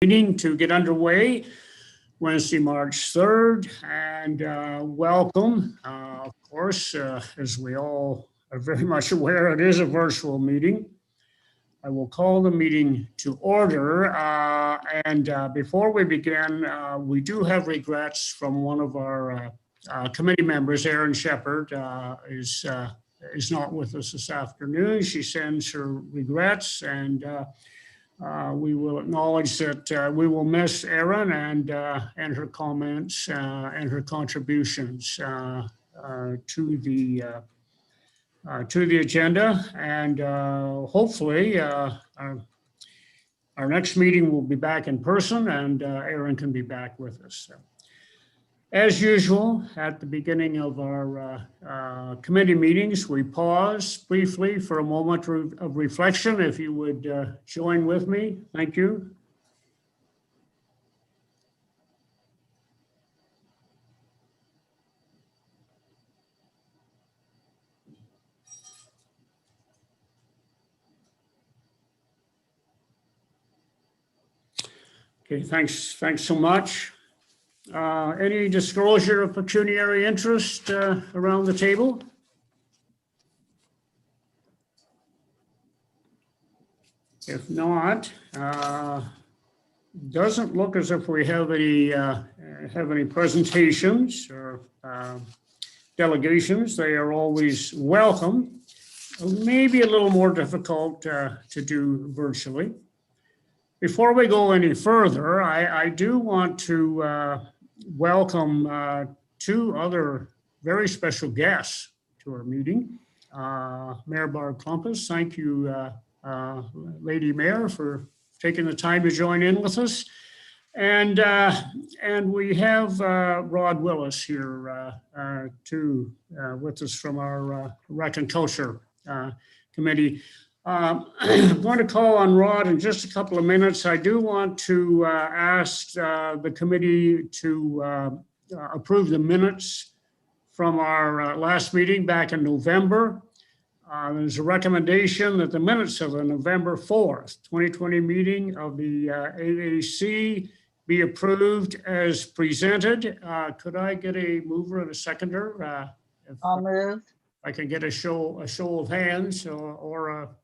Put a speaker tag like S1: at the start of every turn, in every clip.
S1: Meeting to get underway Wednesday, March 3rd, and welcome. Of course, as we all are very much aware, it is a virtual meeting. I will call the meeting to order. And before we begin, we do have regrets from one of our committee members, Erin Shepherd, is not with us this afternoon. She sends her regrets, and we will acknowledge that we will miss Erin and her comments and her contributions to the agenda, and hopefully our next meeting will be back in person, and Erin can be back with us. So, as usual, at the beginning of our committee meetings, we pause briefly for a moment of reflection. If you would join with me, thank you. Okay, thanks so much. Any disclosure of pecuniary interest around the table? If not, doesn't look as if we have any presentations or delegations. They are always welcome. Maybe a little more difficult to do virtually. Before we go any further, I do want to welcome two other very special guests to our meeting. Mayor Barb Klumpus, thank you, Lady Mayor, for taking the time to join in with us. And we have Rod Willis here too with us from our Rec and Culture Committee. I'm going to call on Rod in just a couple of minutes. I do want to ask the committee to approve the minutes from our last meeting back in November. There's a recommendation that the minutes of the November 4th, 2020 meeting of the AAC be approved as presented. Could I get a mover and a seconder?
S2: I'll move.
S1: I can get a show of hands or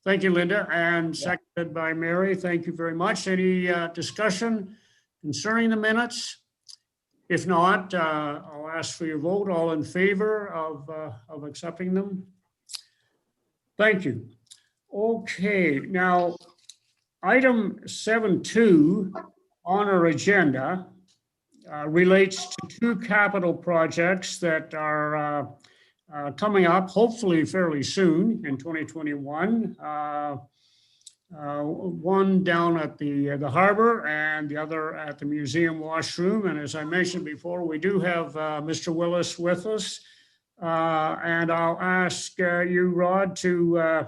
S1: thank you, Linda, and seconded by Mary. Thank you very much. Any discussion concerning the minutes? If not, I'll ask for your vote. All in favor of accepting them? Thank you. Okay, now item 7.2 on our agenda relates to two capital projects that are coming up, hopefully fairly soon in 2021. One down at the harbor and the other at the museum washroom. And as I mentioned before, we do have Mr. Willis with us. And I'll ask you, Rod, to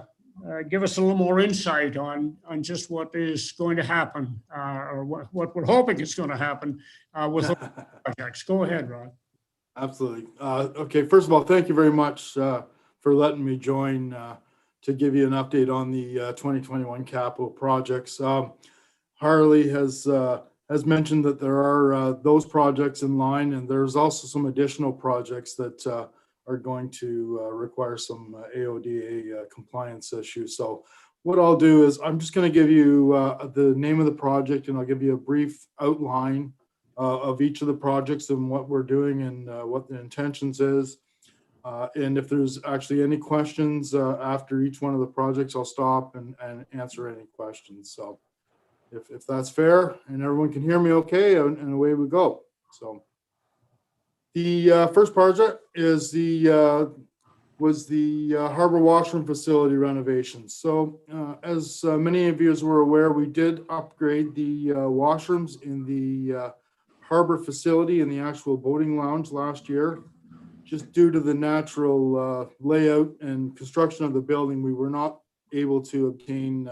S1: give us a little more insight on just what is going to happen or what we're hoping is going to happen with the projects. Go ahead, Rod.
S3: Absolutely. Okay, first of all, thank you very much for letting me join to give you an update on the 2021 capital projects. Harley has mentioned that there are those projects in line, and there's also some additional projects that are going to require some AODA compliance issues. So what I'll do is I'm just going to give you the name of the project, and I'll give you a brief outline of each of the projects and what we're doing and what the intentions is. And if there's actually any questions after each one of the projects, I'll stop and answer any questions. So if that's fair and everyone can hear me okay, and away we go. So the first project is was the harbor washroom facility renovations. So as many of you were aware, we did upgrade the washrooms in the harbor facility in the actual boating lounge last year. Just due to the natural layout and construction of the building, we were not able to obtain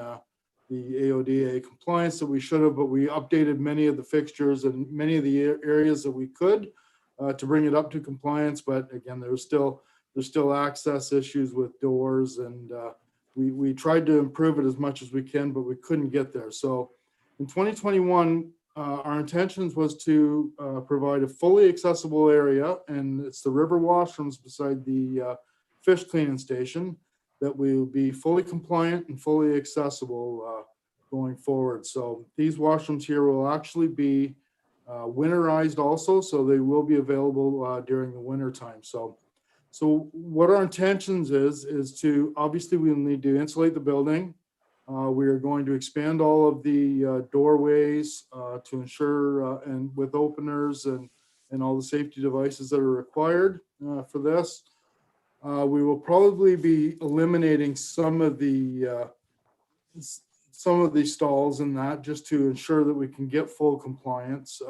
S3: the AODA compliance that we should have, but we updated many of the fixtures and many of the areas that we could to bring it up to compliance. But again, there's still access issues with doors, and we tried to improve it as much as we can, but we couldn't get there. So In 2021, our intentions was to provide a fully accessible area, and it's the river washrooms beside the fish cleaning station that will be fully compliant and fully accessible going forward. So these washrooms here will actually be winterized also, so they will be available during the winter time. So what our intentions is to, obviously we'll need to insulate the building. We are going to expand all of the doorways to ensure, and with openers and all the safety devices that are required for this. We will probably be eliminating some of the stalls in that, just to ensure that we can get full compliance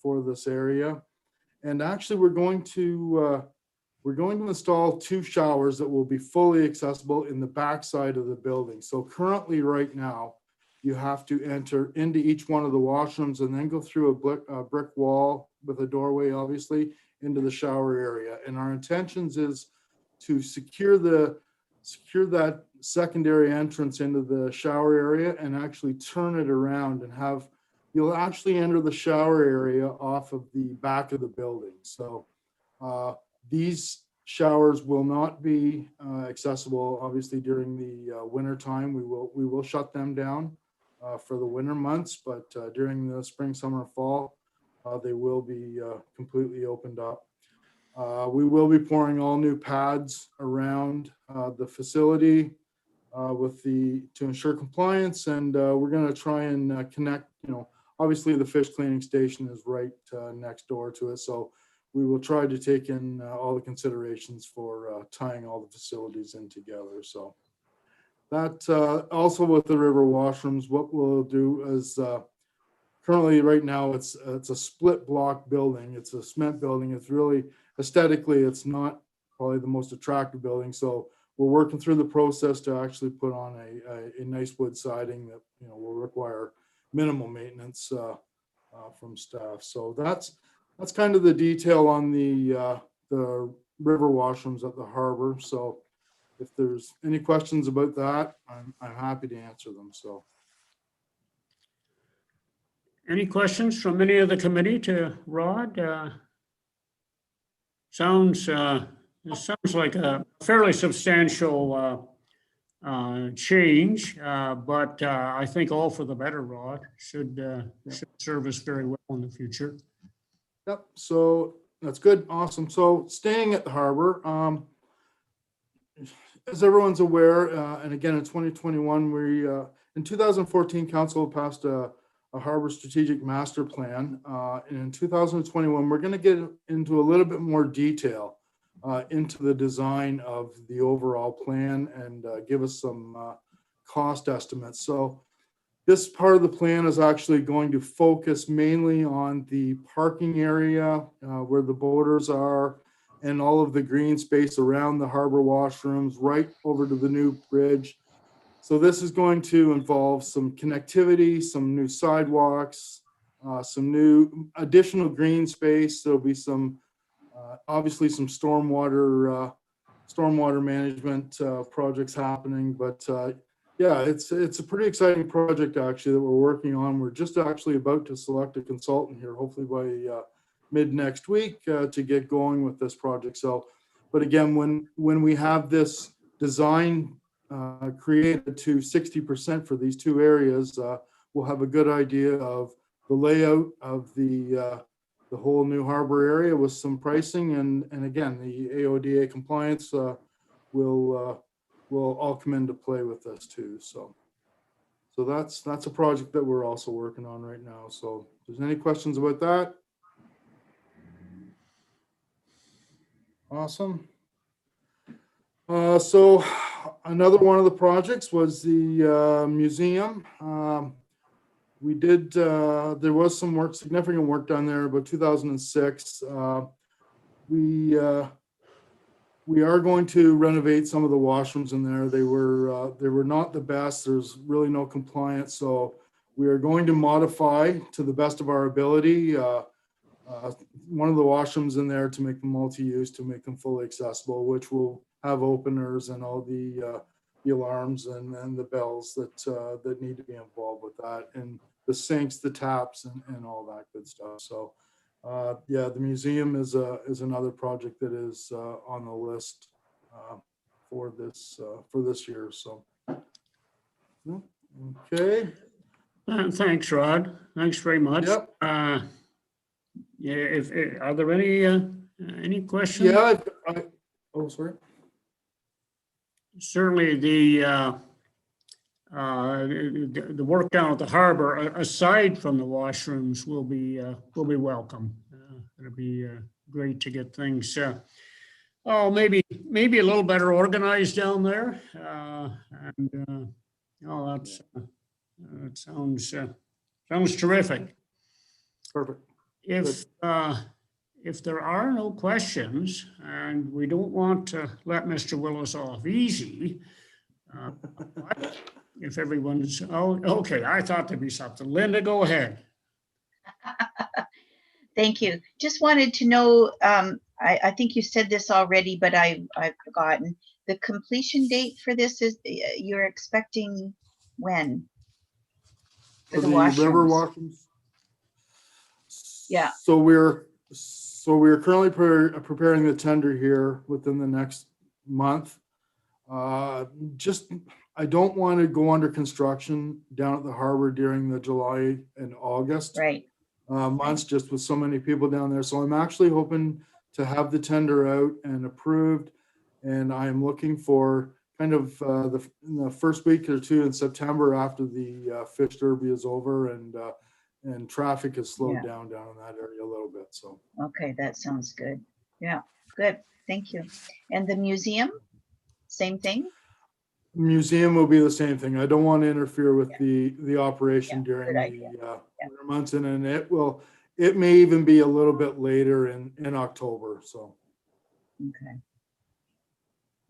S3: for this area. And actually, we're going to install 2 showers that will be fully accessible in the back side of the building. So currently, right now, you have to enter into each one of the washrooms and then go through a brick wall with a doorway, obviously, into the shower area. And our intentions is to secure that secondary entrance into the shower area and actually turn it around and you'll actually enter the shower area off of the back of the building. So these showers will not be accessible, obviously, during the winter time. We will shut them down for the winter months, but during the spring, summer, fall, they will be completely opened up. We will be pouring all new pads around the facility to ensure compliance, and we're going to try and connect. Obviously the fish cleaning station is right next door to it, so we will try to take in all the considerations for tying all the facilities in together. So that also with the river washrooms, what we'll do is currently right now it's a split block building. It's a cement building. It's really aesthetically, it's not probably the most attractive building. So we're working through the process to actually put on a nice wood siding that will require minimal maintenance from staff. So that's kind of the detail on the river washrooms at the harbor. So if there's any questions about that, I'm happy to answer them. So.
S1: Any questions from any of the committee to Rod? Sounds like a fairly substantial change, but I think all for the better, Rod. Should serve us very well in the future.
S3: Yep. So that's good. Awesome. So staying at the harbor, as everyone's aware, and again in 2021, we in 2014 council passed a harbor strategic master plan, and in 2021 we're going to get into a little bit more detail into the design of the overall plan and give us some cost estimates. So this part of the plan is actually going to focus mainly on the parking area where the boaters are, and all of the green space around the harbor washrooms right over to the new bridge. So this is going to involve some connectivity, some new sidewalks, some new additional green space. There'll be some, obviously some stormwater management projects happening, but yeah, it's a pretty exciting project actually that we're working on. We're just actually about to select a consultant here, hopefully by mid next week to get going with this project. So, but again, when we have this design created to 60% for these 2 areas, we'll have a good idea of the layout of the whole new harbor area with some pricing, and again, the AODA compliance will all come into play with this too. So that's a project that we're also working on right now. So if there's any questions about that. Awesome. So another one of the projects was the museum. We did, there was some work, significant work done there about 2006. We are going to renovate some of the washrooms in there. They were not the best. There's really no compliance. So we are going to modify to the best of our ability one of the washrooms in there to make them multi-use, to make them fully accessible, which will have openers and all the alarms and the bells that need to be involved with that. And the sinks, the taps, and all that good stuff. So yeah, the museum is another project that is on the list for this year. So okay.
S1: Thanks, Rod. Thanks very much.
S3: Yep.
S1: Yeah, are there any questions?
S3: Yeah. Oh, sorry.
S1: Certainly the work down at the harbor, aside from the washrooms, will be welcome. It'll be great to get things, maybe a little better organized down there. That sounds terrific.
S3: Perfect.
S1: If there are no questions, and we don't want to let Mr. Willis off easy, if everyone's, okay, I thought there'd be something. Linda, go ahead.
S2: Thank you. Just wanted to know, I think you said this already, but I've forgotten. The completion date for this is, you're expecting when? For the
S3: river
S2: washrooms?
S3: washrooms.
S2: Yeah.
S3: So we're currently preparing the tender here within the next month. I don't want to go under construction down at the harbor during the July and August months, just with so many people down there. So I'm actually hoping to have the tender out and approved, and I'm looking for kind of the first week or two in September, after the fish derby is over and traffic has slowed down in that area a little bit. So
S2: okay, that sounds good. Yeah, good. Thank you. And the museum, same thing?
S3: Museum will be the same thing. I don't want to interfere with the operation during the winter months, and it may even be a little bit later in October. So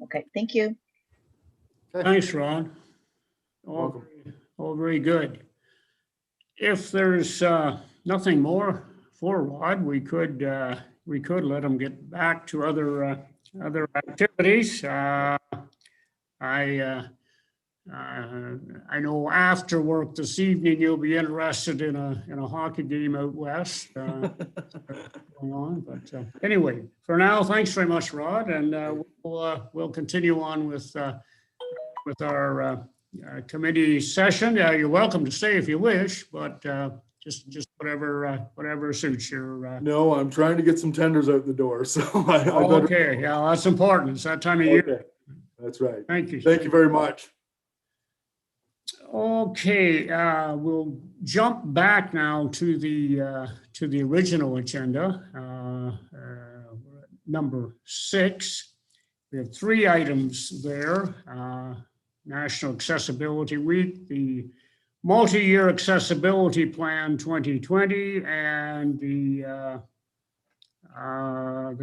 S2: okay, thank you.
S3: Okay.
S1: Thanks, Ron.
S3: Welcome.
S1: All very good. If there's nothing more for Rod, we could let him get back to other activities. I know after work this evening you'll be interested in a hockey game out west going on. But anyway, for now, thanks very much, Rod, and we'll continue on with our committee session. You're welcome to stay if you wish, but just whatever suits your.
S3: No, I'm trying to get some tenders out the door, so I better.
S1: Okay, yeah, that's important. It's that time of year.
S3: That's right.
S1: Thank you.
S3: Thank you very much.
S1: Okay, we'll jump back now to the original agenda. We're at number 6. We have 3 items there. National Accessibility Week, the Multi-Year Accessibility Plan 2020, and the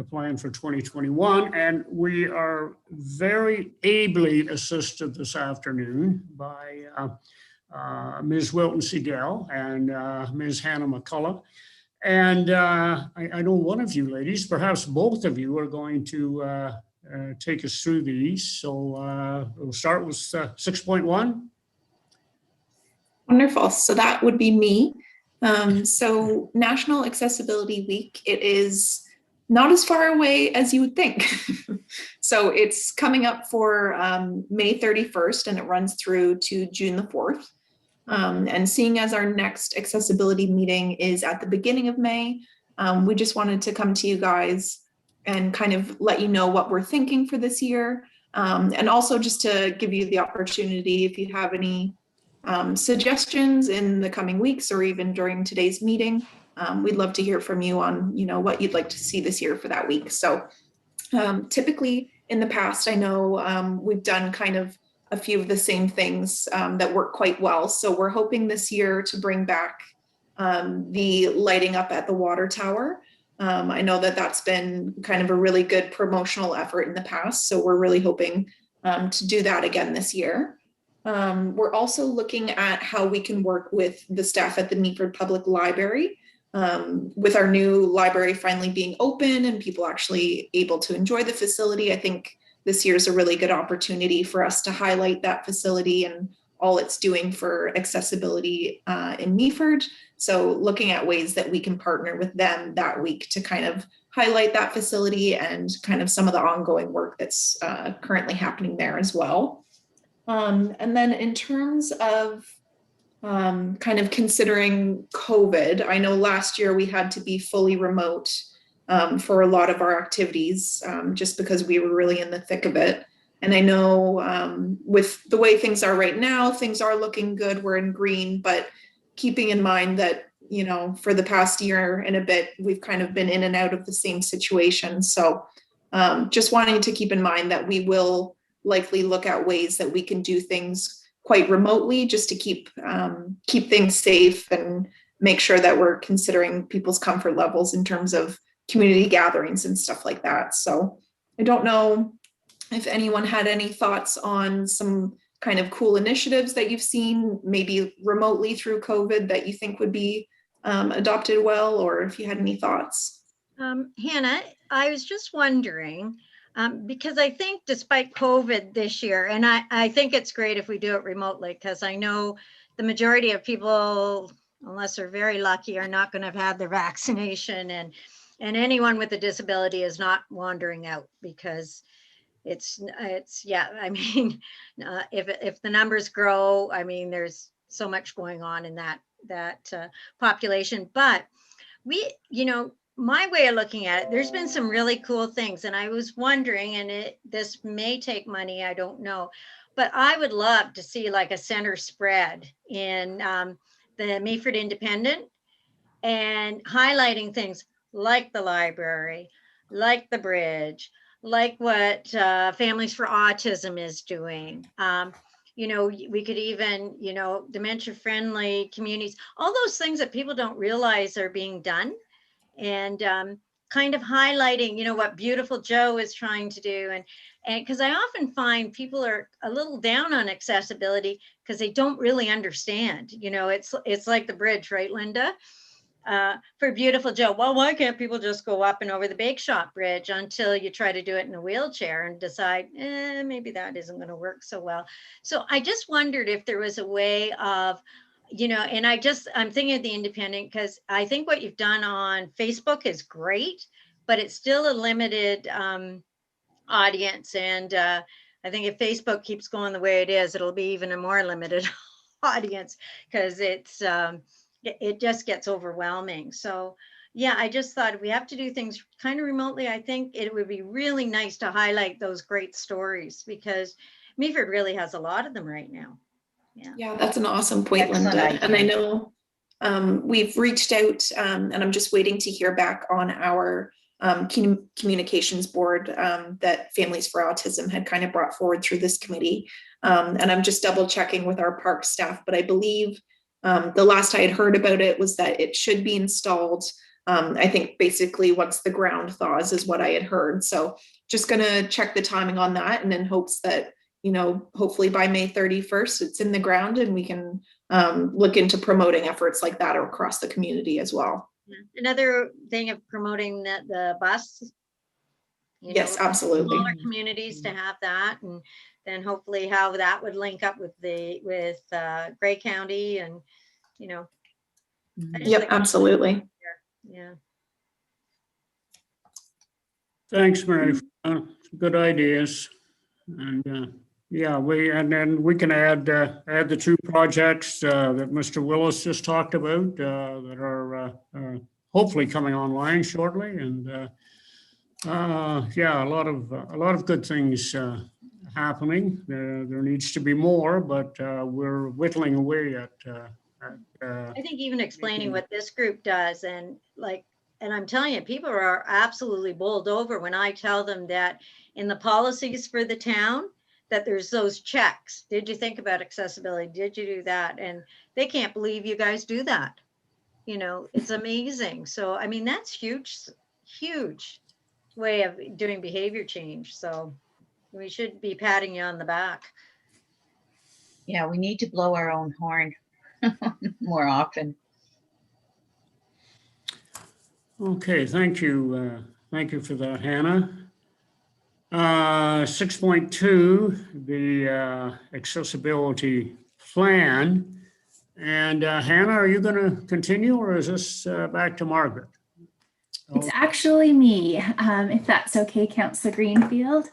S1: plan for 2021. And we are very ably assisted this afternoon by Ms. Wilton Siegel and Ms. Hannah McCullough. And I know one of you ladies, perhaps both of you, are going to take us through these. So we'll start with 6.1.
S4: Wonderful. So that would be me. So National Accessibility Week, it is not as far away as you would think. So it's coming up for May 31st, and it runs through to June the 4th. And seeing as our next accessibility meeting is at the beginning of May, we just wanted to come to you guys and kind of let you know what we're thinking for this year. And also just to give you the opportunity, if you have any suggestions in the coming weeks or even during today's meeting, we'd love to hear from you on, what you'd like to see this year for that week. So typically in the past, I know we've done kind of a few of the same things that work quite well. So we're hoping this year to bring back the lighting up at the water tower. I know that that's been kind of a really good promotional effort in the past. So we're really hoping to do that again this year. We're also looking at how we can work with the staff at the Meaford Public Library. With our new library finally being open and people actually able to enjoy the facility, I think this year is a really good opportunity for us to highlight that facility and all it's doing for accessibility in Meaford. So looking at ways that we can partner with them that week to kind of highlight that facility and kind of some of the ongoing work that's currently happening there as well. And then in terms of kind of considering COVID, I know last year we had to be fully remote for a lot of our activities just because we were really in the thick of it. And I know with the way things are right now, things are looking good. We're in green, but keeping in mind that, you know, for the past year and a bit, we've kind of been in and out of the same situation. So just wanting to keep in mind that we will likely look at ways that we can do things quite remotely just to keep things safe and make sure that we're considering people's comfort levels in terms of community gatherings and stuff like that. So I don't know if anyone had any thoughts on some kind of cool initiatives that you've seen maybe remotely through COVID that you think would be adopted well, or if you had any thoughts.
S5: Hannah, I was just wondering, because I think despite COVID this year, and I think it's great if we do it remotely, because I know the majority of people, unless they're very lucky, are not going to have had their vaccination, and anyone with a disability is not wandering out because it's yeah, I mean, if the numbers grow, I mean, there's so much going on in that population. But we, you know, my way of looking at it, there's been some really cool things, and I was wondering, and this may take money, I don't know, but I would love to see like a center spread in the Meaford Independent and highlighting things like the library, like the bridge, like what Families for Autism is doing. You know, we could even, you know, dementia-friendly communities, all those things that people don't realize are being done, and kind of highlighting, you know, what Beautiful Joe is trying to do. And because I often find people are a little down on accessibility because they don't really understand, you know, it's like the bridge, right, Linda? For Beautiful Joe, well, why can't people just go up and over the bake shop bridge until you try to do it in a wheelchair and decide, maybe that isn't going to work so well. So I just wondered if there was a way of, you know, and I'm thinking of the Independent, because I think what you've done on Facebook is great, but it's still a limited audience. And I think if Facebook keeps going the way it is, it'll be even a more limited audience, because it just gets overwhelming. So yeah, I just thought if we have to do things kind of remotely, I think it would be really nice to highlight those great stories, because Meaford really has a lot of them right now.
S4: Yeah, that's an awesome point,
S2: Excellent
S4: Linda.
S2: idea.
S4: And I know we've reached out and I'm just waiting to hear back on our communications board that Families for Autism had kind of brought forward through this committee. And I'm just double checking with our park staff, but I believe the last I had heard about it was that it should be installed. I think basically once the ground thaws is what I had heard. So just gonna check the timing on that, and in hopes that, you know, hopefully by May 31st, it's in the ground and we can look into promoting efforts like that across the community as well.
S5: Another thing of promoting the bus.
S4: Yes, absolutely.
S5: Smaller communities to have that, and then hopefully how that would link up with Grey County, and you know.
S4: Yep, absolutely.
S5: Yeah.
S1: Thanks, Mary. Good ideas. And yeah, and then we can add the two projects that Mr. Willis just talked about that are hopefully coming online shortly. And yeah, a lot of good things happening. There needs to be more, but we're whittling away at
S5: I think even explaining what this group does, and I'm telling you, people are absolutely bowled over when I tell them that in the policies for the town, that there's those checks. Did you think about accessibility? Did you do that? And they can't believe you guys do that. You know, it's amazing. So, I mean, that's huge way of doing behavior change. So we should be patting you on the back.
S2: Yeah, we need to blow our own horn more often.
S1: Okay, thank you. Thank you for that, Hannah. 6.2, the accessibility plan. And Hannah, are you going to continue, or is this back to Margaret?
S6: It's actually me, if that's okay, Councillor Greenfield.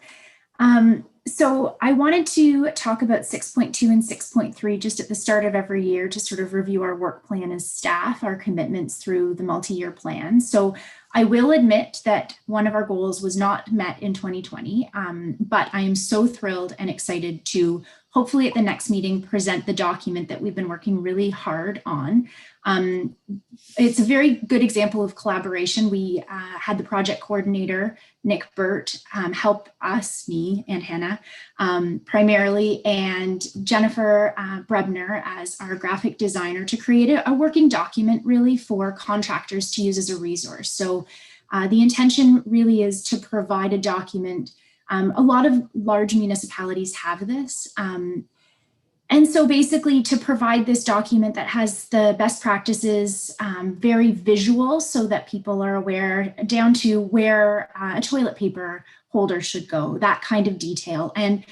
S6: So I wanted to talk about 6.2 and 6.3 just at the start of every year to sort of review our work plan as staff, our commitments through the multi-year plan. So I will admit that one of our goals was not met in 2020, but I am so thrilled and excited to hopefully at the next meeting present the document that we've been working really hard on. It's a very good example of collaboration. We had the project coordinator, Nick Burt, help us, me and Hannah, primarily, and Jennifer Brebner as our graphic designer to create a working document really for contractors to use as a resource. So the intention really is to provide a document. A lot of large municipalities have this. And so basically to provide this document that has the best practices, very visual so that people are aware down to where a toilet paper holder should go, that kind of detail. And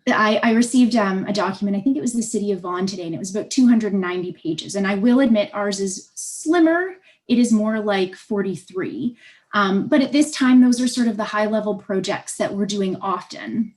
S6: I received a document, I think it was the City of Vaughan today, and it was about 290 pages. And I will admit ours is slimmer. It is more like 43. But at this time, those are sort of the high level projects that we're doing often,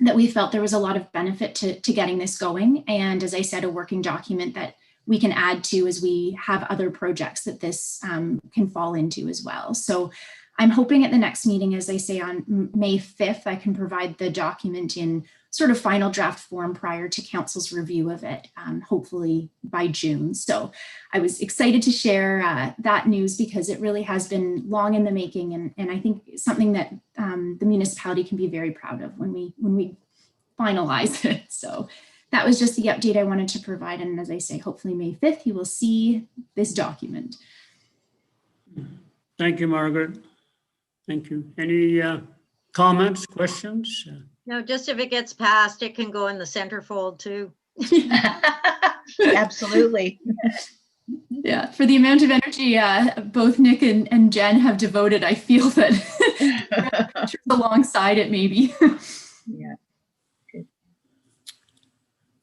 S6: that we felt there was a lot of benefit to getting this going. And as I said, a working document that we can add to as we have other projects that this can fall into as well. So I'm hoping at the next meeting, as I say, on May 5th, I can provide the document in sort of final draft form prior to council's review of it, hopefully by June. So I was excited to share that news because it really has been long in the making, and I think something that the municipality can be very proud of when we finalize it. So that was just the update I wanted to provide. And as I say, hopefully May 5th, you will see this document.
S1: Thank you, Margaret. Thank you. Any comments, questions?
S5: No, just if it gets passed, it can go in the centerfold too.
S2: Absolutely.
S6: Yeah, for the amount of energy both Nick and Jen have devoted, I feel that alongside it maybe.
S2: Yeah.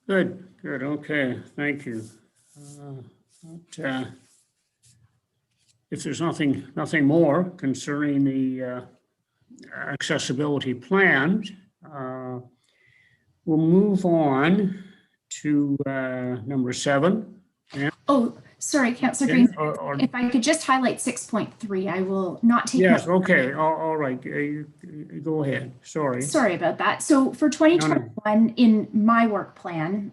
S1: Good, okay, thank you. If there's nothing more concerning the accessibility plan, we'll move on to number 7.
S6: Oh, sorry, Councillor Green. If I could just highlight 6.3, I will not take.
S1: Yes, okay, all right. You go ahead. Sorry
S6: about that. So for 2021, in my work plan,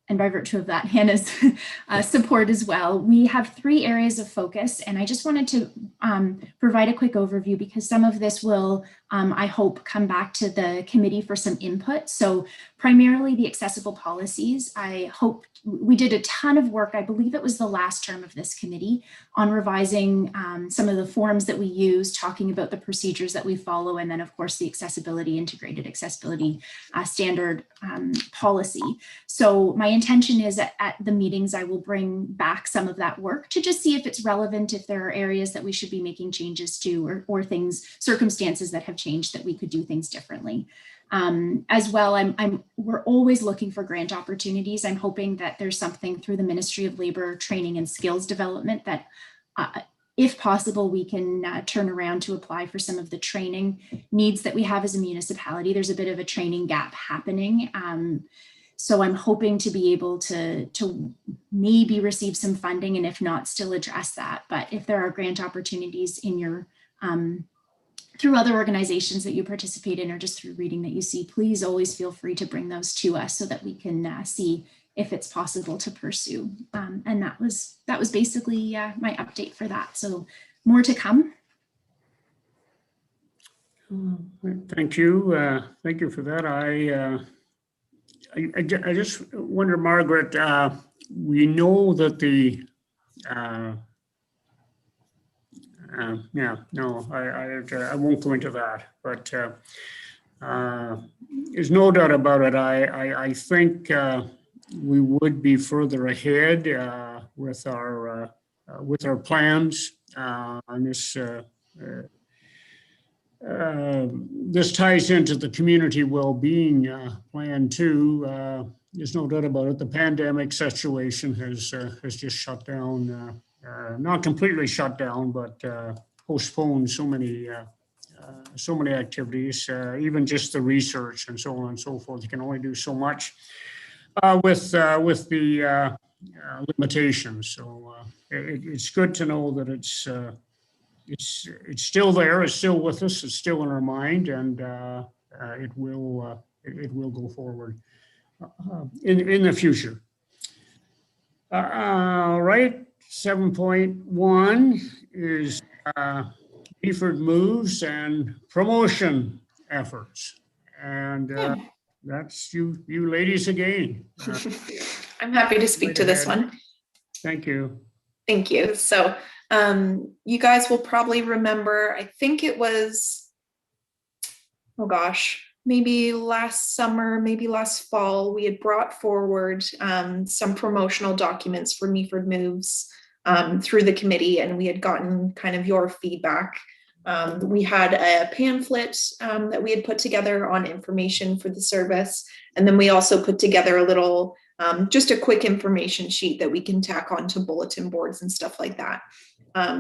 S6: and by virtue of that, Hannah's support as well, we have 3 areas of focus. And I just wanted to provide a quick overview because some of this will, I hope, come back to the committee for some input. So primarily the accessible policies. I hope we did a ton of work. I believe it was the last term of this committee on revising some of the forms that we use, talking about the procedures that we follow, and then of course the integrated accessibility standard policy. So my intention is that at the meetings, I will bring back some of that work to just see if it's relevant, if there are areas that we should be making changes to, or circumstances that have changed that we could do things differently. As well, we're always looking for grant opportunities. I'm hoping that there's something through the Ministry of Labor Training and Skills Development that, if possible, we can turn around to apply for some of the training needs that we have as a municipality. There's a bit of a training gap happening. So I'm hoping to be able to maybe receive some funding, and if not, still address that. But if there are grant opportunities in your through other organizations that you participate in, or just through reading that you see, please always feel free to bring those to us so that we can see if it's possible to pursue. And that was basically my update for that. So more to come.
S1: Thank you. Thank you for that. I just wonder, Margaret, we know that the I won't go into that, but there's no doubt about it. I think we would be further ahead with our plans on this this ties into the community well-being plan too. There's no doubt about it. The pandemic situation has just shut down, not completely shut down, but postponed so many activities, even just the research and so on and so forth. You can only do so much with the limitations. So it's good to know that it's still there, it's still with us, it's still in our mind, and it will go forward in the future. All right, 7.1 is Meaford moves and promotion efforts, and that's you ladies again.
S4: I'm happy to speak to this one.
S1: Thank you.
S4: Thank you. So you guys will probably remember, I think it was, oh gosh, maybe last summer, maybe last fall, we had brought forward some promotional documents for Meaford Moves through the committee, and we had gotten kind of your feedback. We had a pamphlet that we had put together on information for the service, and then we also put together a little just a quick information sheet that we can tack onto bulletin boards and stuff like that.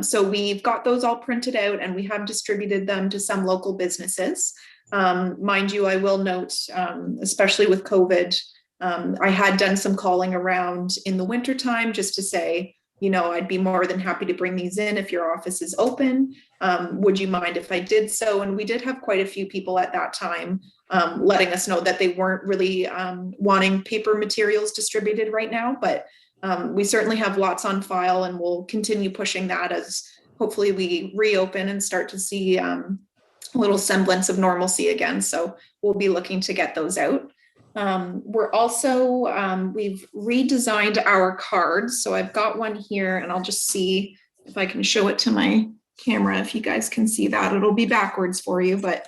S4: So we've got those all printed out and we have distributed them to some local businesses. Mind you, I will note, especially with COVID, I had done some calling around in the wintertime just to say, you know, I'd be more than happy to bring these in if your office is open. Would you mind if I did so? And we did have quite a few people at that time letting us know that they weren't really wanting paper materials distributed right now, but we certainly have lots on file and we'll continue pushing that as hopefully we reopen and start to see a little semblance of normalcy again. So we'll be looking to get those out. We're also, we've redesigned our cards. So I've got one here and I'll just see if I can show it to my camera. If you guys can see that, it'll be backwards for you, but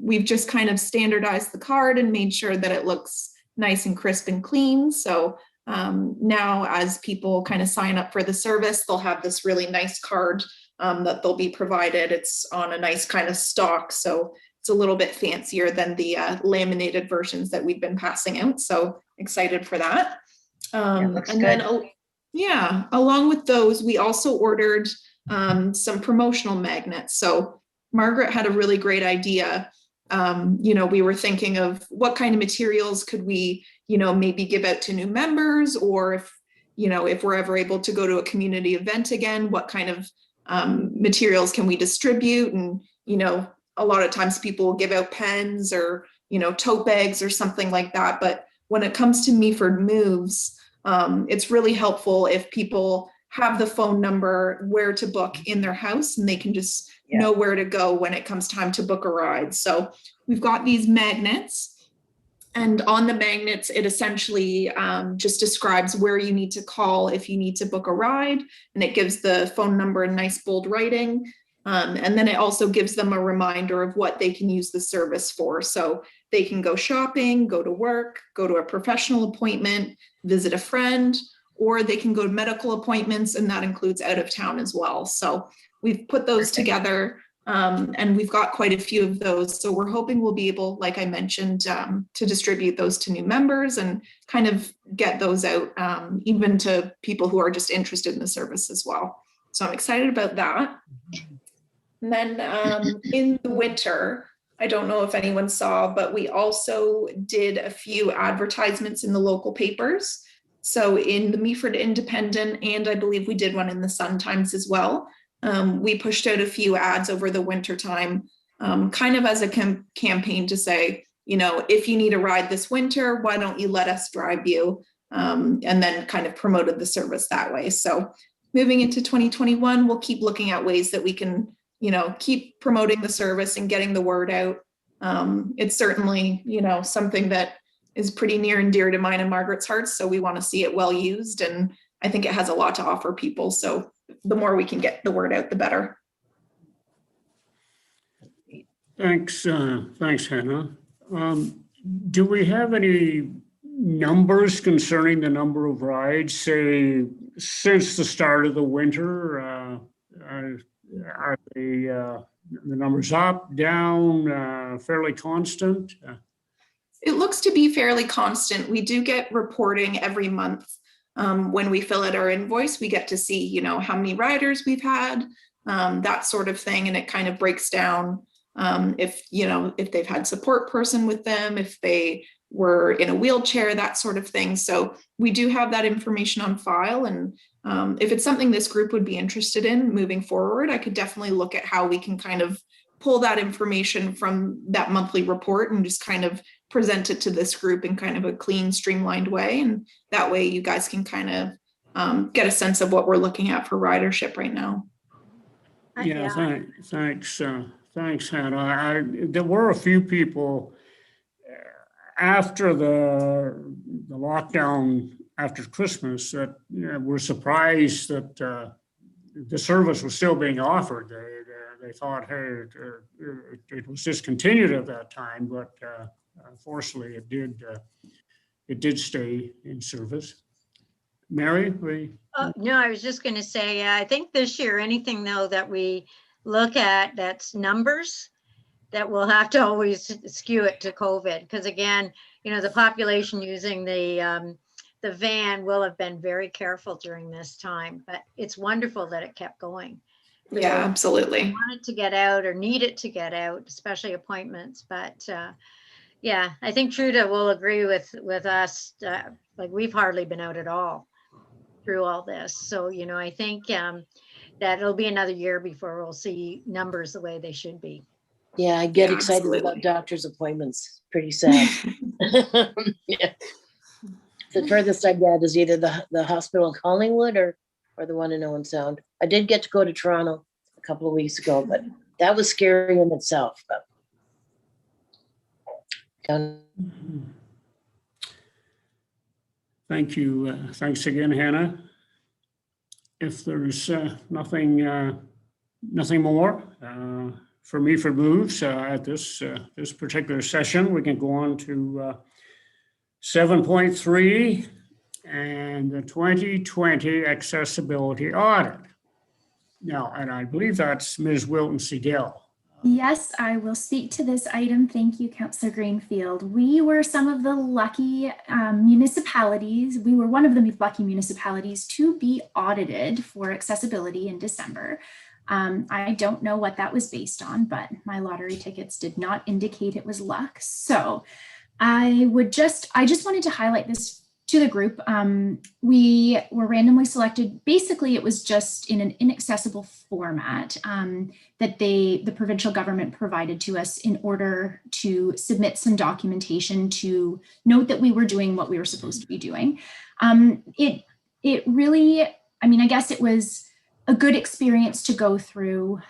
S4: we've just kind of standardized the card and made sure that it looks nice and crisp and clean. So now as people kind of sign up for the service, they'll have this really nice card that they'll be provided. It's on a nice kind of stock. So it's a little bit fancier than the laminated versions that we've been passing out. So excited for that.
S2: Looks
S4: and
S2: good.
S4: then, yeah, along with those, we also ordered some promotional magnets. So Margaret had a really great idea. You know, we were thinking of what kind of materials could we, you know, maybe give out to new members, or if, you know, if we're ever able to go to a community event again, what kind of materials can we distribute? And, you know, a lot of times people will give out pens or, you know, tote bags or something like that. But when it comes to Meaford Moves, it's really helpful if people have the phone number where to book in their house and they can just know where to go when it comes time to book a ride. So we've got these magnets, and on the magnets, it essentially just describes where you need to call if you need to book a ride, and it gives the phone number in nice bold writing. And then it also gives them a reminder of what they can use the service for. So they can go shopping, go to work, go to a professional appointment, visit a friend, or they can go to medical appointments, and that includes out of town as well. So we've put those together, and we've got quite a few of those. So we're hoping we'll be able, like I mentioned, to distribute those to new members and kind of get those out even to people who are just interested in the service as well. So I'm excited about that. And then in the winter, I don't know if anyone saw, but we also did a few advertisements in the local papers. So in the Meaford Independent, and I believe we did one in the Sun Times as well. We pushed out a few ads over the winter time, kind of as a campaign to say, you know, if you need a ride this winter, why don't you let us drive you? And then kind of promoted the service that way. So moving into 2021, we'll keep looking at ways that we can, you know, keep promoting the service and getting the word out. It's certainly, you know, something that is pretty near and dear to mine and Margaret's hearts. So we want to see it well used. And I think it has a lot to offer people. So the more we can get the word out, the better.
S1: Thanks, thanks, Hannah. Do we have any numbers concerning the number of rides, say, since the start of the winter? Are they the numbers up, down, fairly constant?
S4: It looks to be fairly constant. We do get reporting every month. When we fill out our invoice, we get to see, you know, how many riders we've had, that sort of thing. And it kind of breaks down if, you know, if they've had support person with them, if they were in a wheelchair, that sort of thing. So we do have that information on file. And if it's something this group would be interested in moving forward, I could definitely look at how we can kind of pull that information from that monthly report and just kind of present it to this group in kind of a clean, streamlined way. And that way you guys can kind of get a sense of what we're looking at for ridership right now.
S1: Yeah, thanks, Hannah. There were a few people after the lockdown after Christmas that were surprised that the service was still being offered. They thought, hey, it was discontinued at that time, but unfortunately, it did stay in service. Mary,
S5: No, I was just going to say, I think this year, anything though that we look at that's numbers, that we'll have to always skew it to COVID, because again, you know, the population using the van will have been very careful during this time, but it's wonderful that it kept going.
S4: Yeah, absolutely.
S5: Want it to get out or need it to get out, especially appointments. But yeah, I think Truda will agree with us. Like we've hardly been out at all through all this. So, you know, I think that it'll be another year before we'll see numbers the way they should be.
S7: Yeah, I get
S4: Yeah,
S7: excited
S4: absolutely.
S7: about doctor's appointments. Pretty sad. Yeah. The furthest I get is either the hospital in Collingwood or the one in Owen Sound. I did get to go to Toronto a couple of weeks ago, but that was scary in itself. But
S1: thank you. Thanks again, Hannah. If there's nothing more for me for moves at this particular session, we can go on to 7.3 and the 2020 accessibility audit. Now, and I believe that's Ms. Wilton Seidel.
S6: Yes, I will speak to this item. Thank you, Councillor Greenfield. We were some of the lucky municipalities. We were one of the lucky municipalities to be audited for accessibility in December. I don't know what that was based on, but my lottery tickets did not indicate it was luck. So I just wanted to highlight this to the group. We were randomly selected. Basically, it was just in an inaccessible format that the provincial government provided to us in order to submit some documentation to note that we were doing what we were supposed to be doing. It really, I mean, I guess it was a good experience to go through.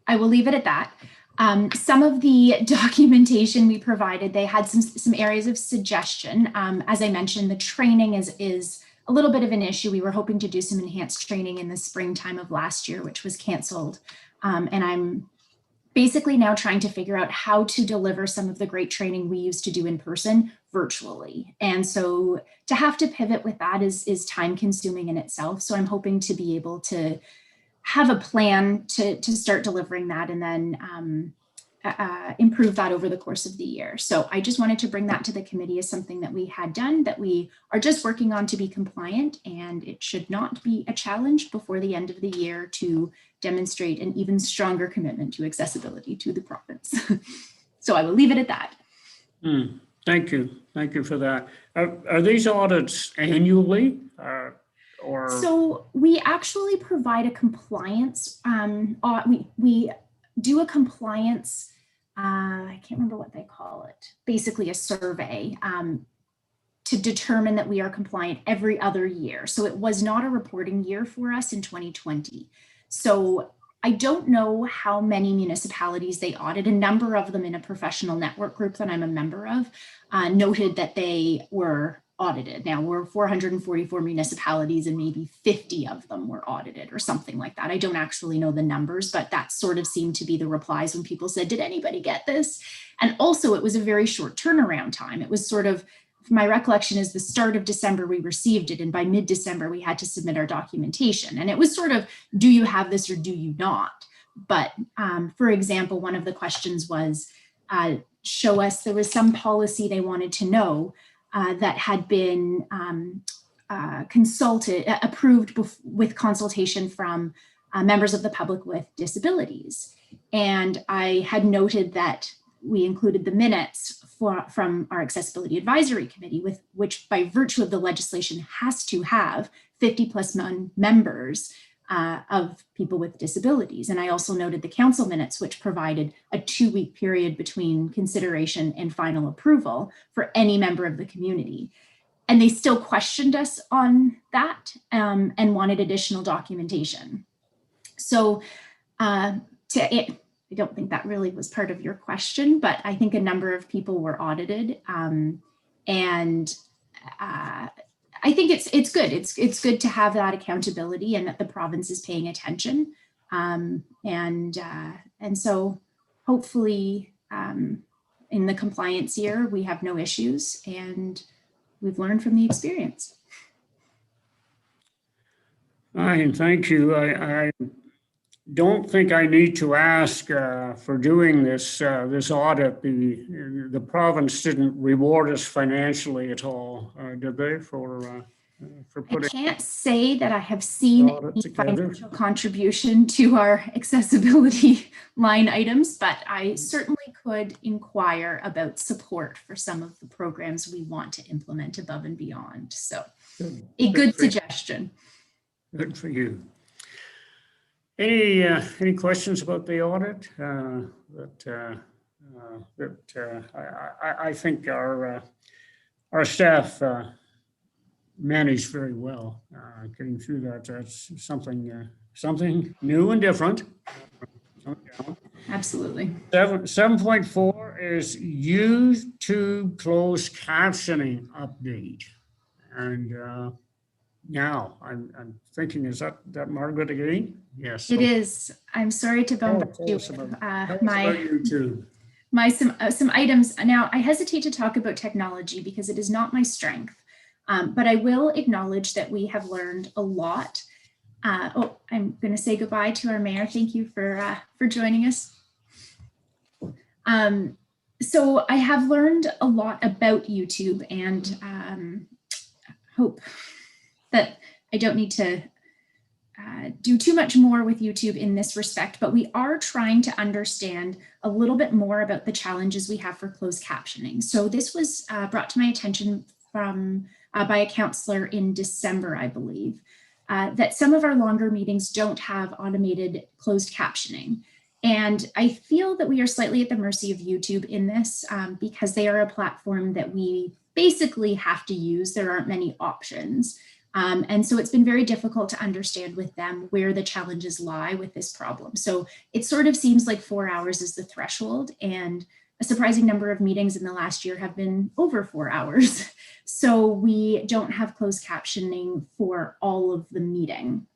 S6: I will leave it at that. Some of the documentation we provided, they had some areas of suggestion. As I mentioned, the training is a little bit of an issue. We were hoping to do some enhanced training in the springtime of last year, which was canceled. And I'm basically now trying to figure out how to deliver some of the great training we used to do in person virtually. And so to have to pivot with that is time consuming in itself. So I'm hoping to be able to have a plan to start delivering that and then improve that over the course of the year. So I just wanted to bring that to the committee as something that we had done, that we are just working on to be compliant, and it should not be a challenge before the end of the year to demonstrate an even stronger commitment to accessibility to the province. So I will leave it at that.
S1: Thank you. Thank you for that. Are these audits annually?
S6: So we actually provide a compliance, we do a compliance, I can't remember what they call it, basically a survey to determine that we are compliant every other year. So it was not a reporting year for us in 2020. So I don't know how many municipalities they audit. A number of them in a professional network group that I'm a member of noted that they were audited. Now we're 444 municipalities and maybe 50 of them were audited or something like that. I don't actually know the numbers, but that sort of seemed to be the replies when people said, did anybody get this? And also it was a very short turnaround time. It was sort of my recollection is the start of December, we received it. And by mid-December, we had to submit our documentation. And it was sort of, do you have this or do you not? But for example, one of the questions was, show us, there was some policy they wanted to know that had been approved with consultation from members of the public with disabilities. And I had noted that we included the minutes from our Accessibility Advisory Committee, which by virtue of the legislation has to have 50+ members of people with disabilities. And I also noted the council minutes, which provided a 2-week period between consideration and final approval for any member of the community. And they still questioned us on that and wanted additional documentation. So I don't think that really was part of your question, but I think a number of people were audited. And I think it's good. It's good to have that accountability and that the province is paying attention. And so hopefully in the compliance year, we have no issues and we've learned from the experience.
S1: Thank you. I don't think I need to ask for doing this audit. The province didn't reward us financially at all, did they, for putting?
S6: I can't say that I have seen any
S1: together.
S6: financial contribution to our accessibility line items, but I certainly could inquire about support for some of the programs we want to implement above and beyond. So a good suggestion.
S1: Good for you. Any questions about the audit? I think our staff managed very well getting through that. That's something new and different.
S6: Absolutely.
S1: 7.4 is YouTube closed captioning update, and now I'm thinking, is that Margaret again? Yes.
S6: It is. I'm sorry to bombard you with some items. Now, I hesitate to talk about technology because it is not my strength, but I will acknowledge that we have learned a lot. I'm going to say goodbye to our mayor. Thank you for joining us. So I have learned a lot about YouTube and hope that I don't need to do too much more with YouTube in this respect, but we are trying to understand a little bit more about the challenges we have for closed captioning. So this was brought to my attention from by a counselor in December, I believe, that some of our longer meetings don't have automated closed captioning. And I feel that we are slightly at the mercy of YouTube in this because they are a platform that we basically have to use. There aren't many options. And so it's been very difficult to understand with them where the challenges lie with this problem. So it sort of seems like 4 hours is the threshold, and a surprising number of meetings in the last year have been over 4 hours. So we don't have closed captioning for all of the meeting,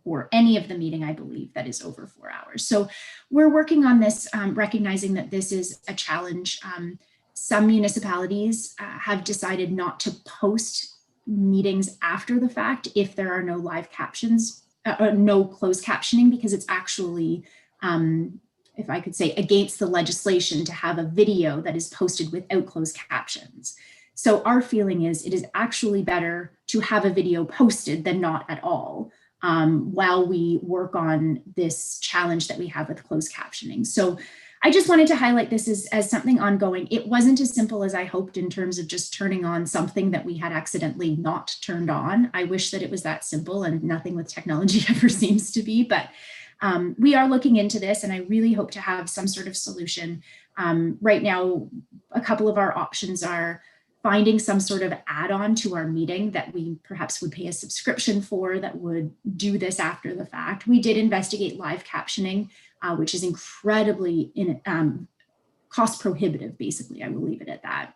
S6: or any of the meeting, I believe, that is over 4 hours. So we're working on this, recognizing that this is a challenge. Some municipalities have decided not to post meetings after the fact if there are no live captions, no closed captioning, because it's actually, if I could say, against the legislation to have a video that is posted without closed captions. So our feeling is it is actually better to have a video posted than not at all, while we work on this challenge that we have with closed captioning. So I just wanted to highlight this as something ongoing. It wasn't as simple as I hoped in terms of just turning on something that we had accidentally not turned on. I wish that it was that simple, and nothing with technology ever seems to be, but we are looking into this, and I really hope to have some sort of solution. Right now, a couple of our options are finding some sort of add-on to our meeting that we perhaps would pay a subscription for that would do this after the fact. We did investigate live captioning, which is incredibly cost prohibitive, basically. I will leave it at that.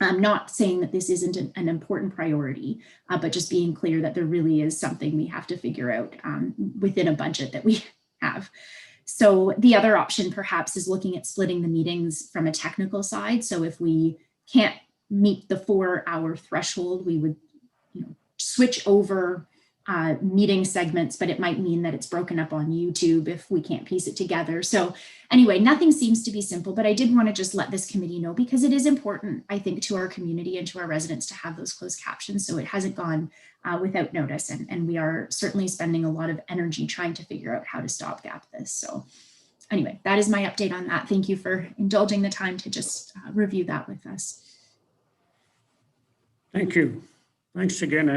S6: I'm not saying that this isn't an important priority, but just being clear that there really is something we have to figure out within a budget that we have. So the other option perhaps is looking at splitting the meetings from a technical side. So if we can't meet the 4-hour threshold, we would switch over meeting segments, but it might mean that it's broken up on YouTube if we can't piece it together. So anyway, nothing seems to be simple, but I did want to just let this committee know, because it is important, I think, to our community and to our residents to have those closed captions. So it hasn't gone without notice. And we are certainly spending a lot of energy trying to figure out how to stopgap this. So anyway, that is my update on that. Thank you for indulging the time to just review that with us.
S1: Thank you. Thanks again.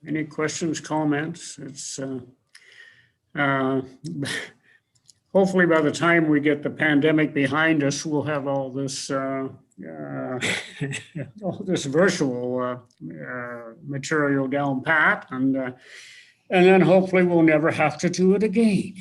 S1: Any questions, comments? It's hopefully by the time we get the pandemic behind us, we'll have all this all this virtual material down pat, and then hopefully we'll never have to do it again.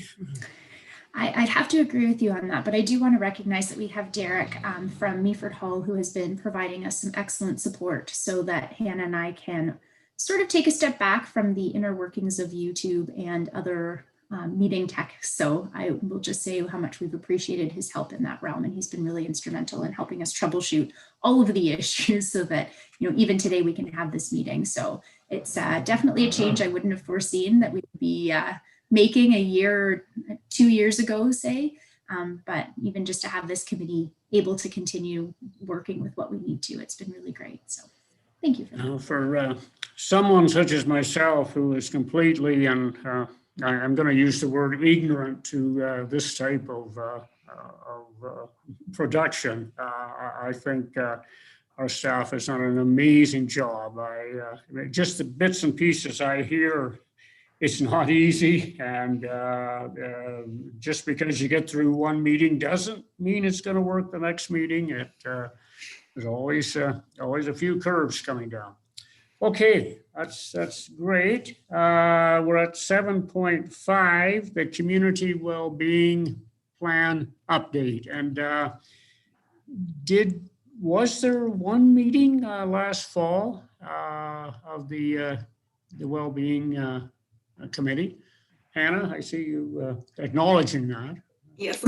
S6: I'd have to agree with you on that, but I do want to recognize that we have Derek from Meaford Hall, who has been providing us some excellent support so that Hannah and I can sort of take a step back from the inner workings of YouTube and other meeting tech. So I will just say how much we've appreciated his help in that realm, and he's been really instrumental in helping us troubleshoot all of the issues so that, even today we can have this meeting. So it's definitely a change I wouldn't have foreseen that we would be making a year, 2 years ago, say, but even just to have this committee able to continue working with what we need to, it's been really great. So thank you for that.
S1: For someone such as myself, who is completely, and I'm going to use the word ignorant to this type of production, I think our staff has done an amazing job. Just the bits and pieces I hear, it's not easy, and just because you get through one meeting doesn't mean it's going to work the next meeting. There's always a few curves coming down. Okay, that's great. We're at 7.5, the Community Wellbeing Plan update. And was there one meeting last fall of the Wellbeing Committee? Hannah, I see you acknowledging that.
S4: Yes.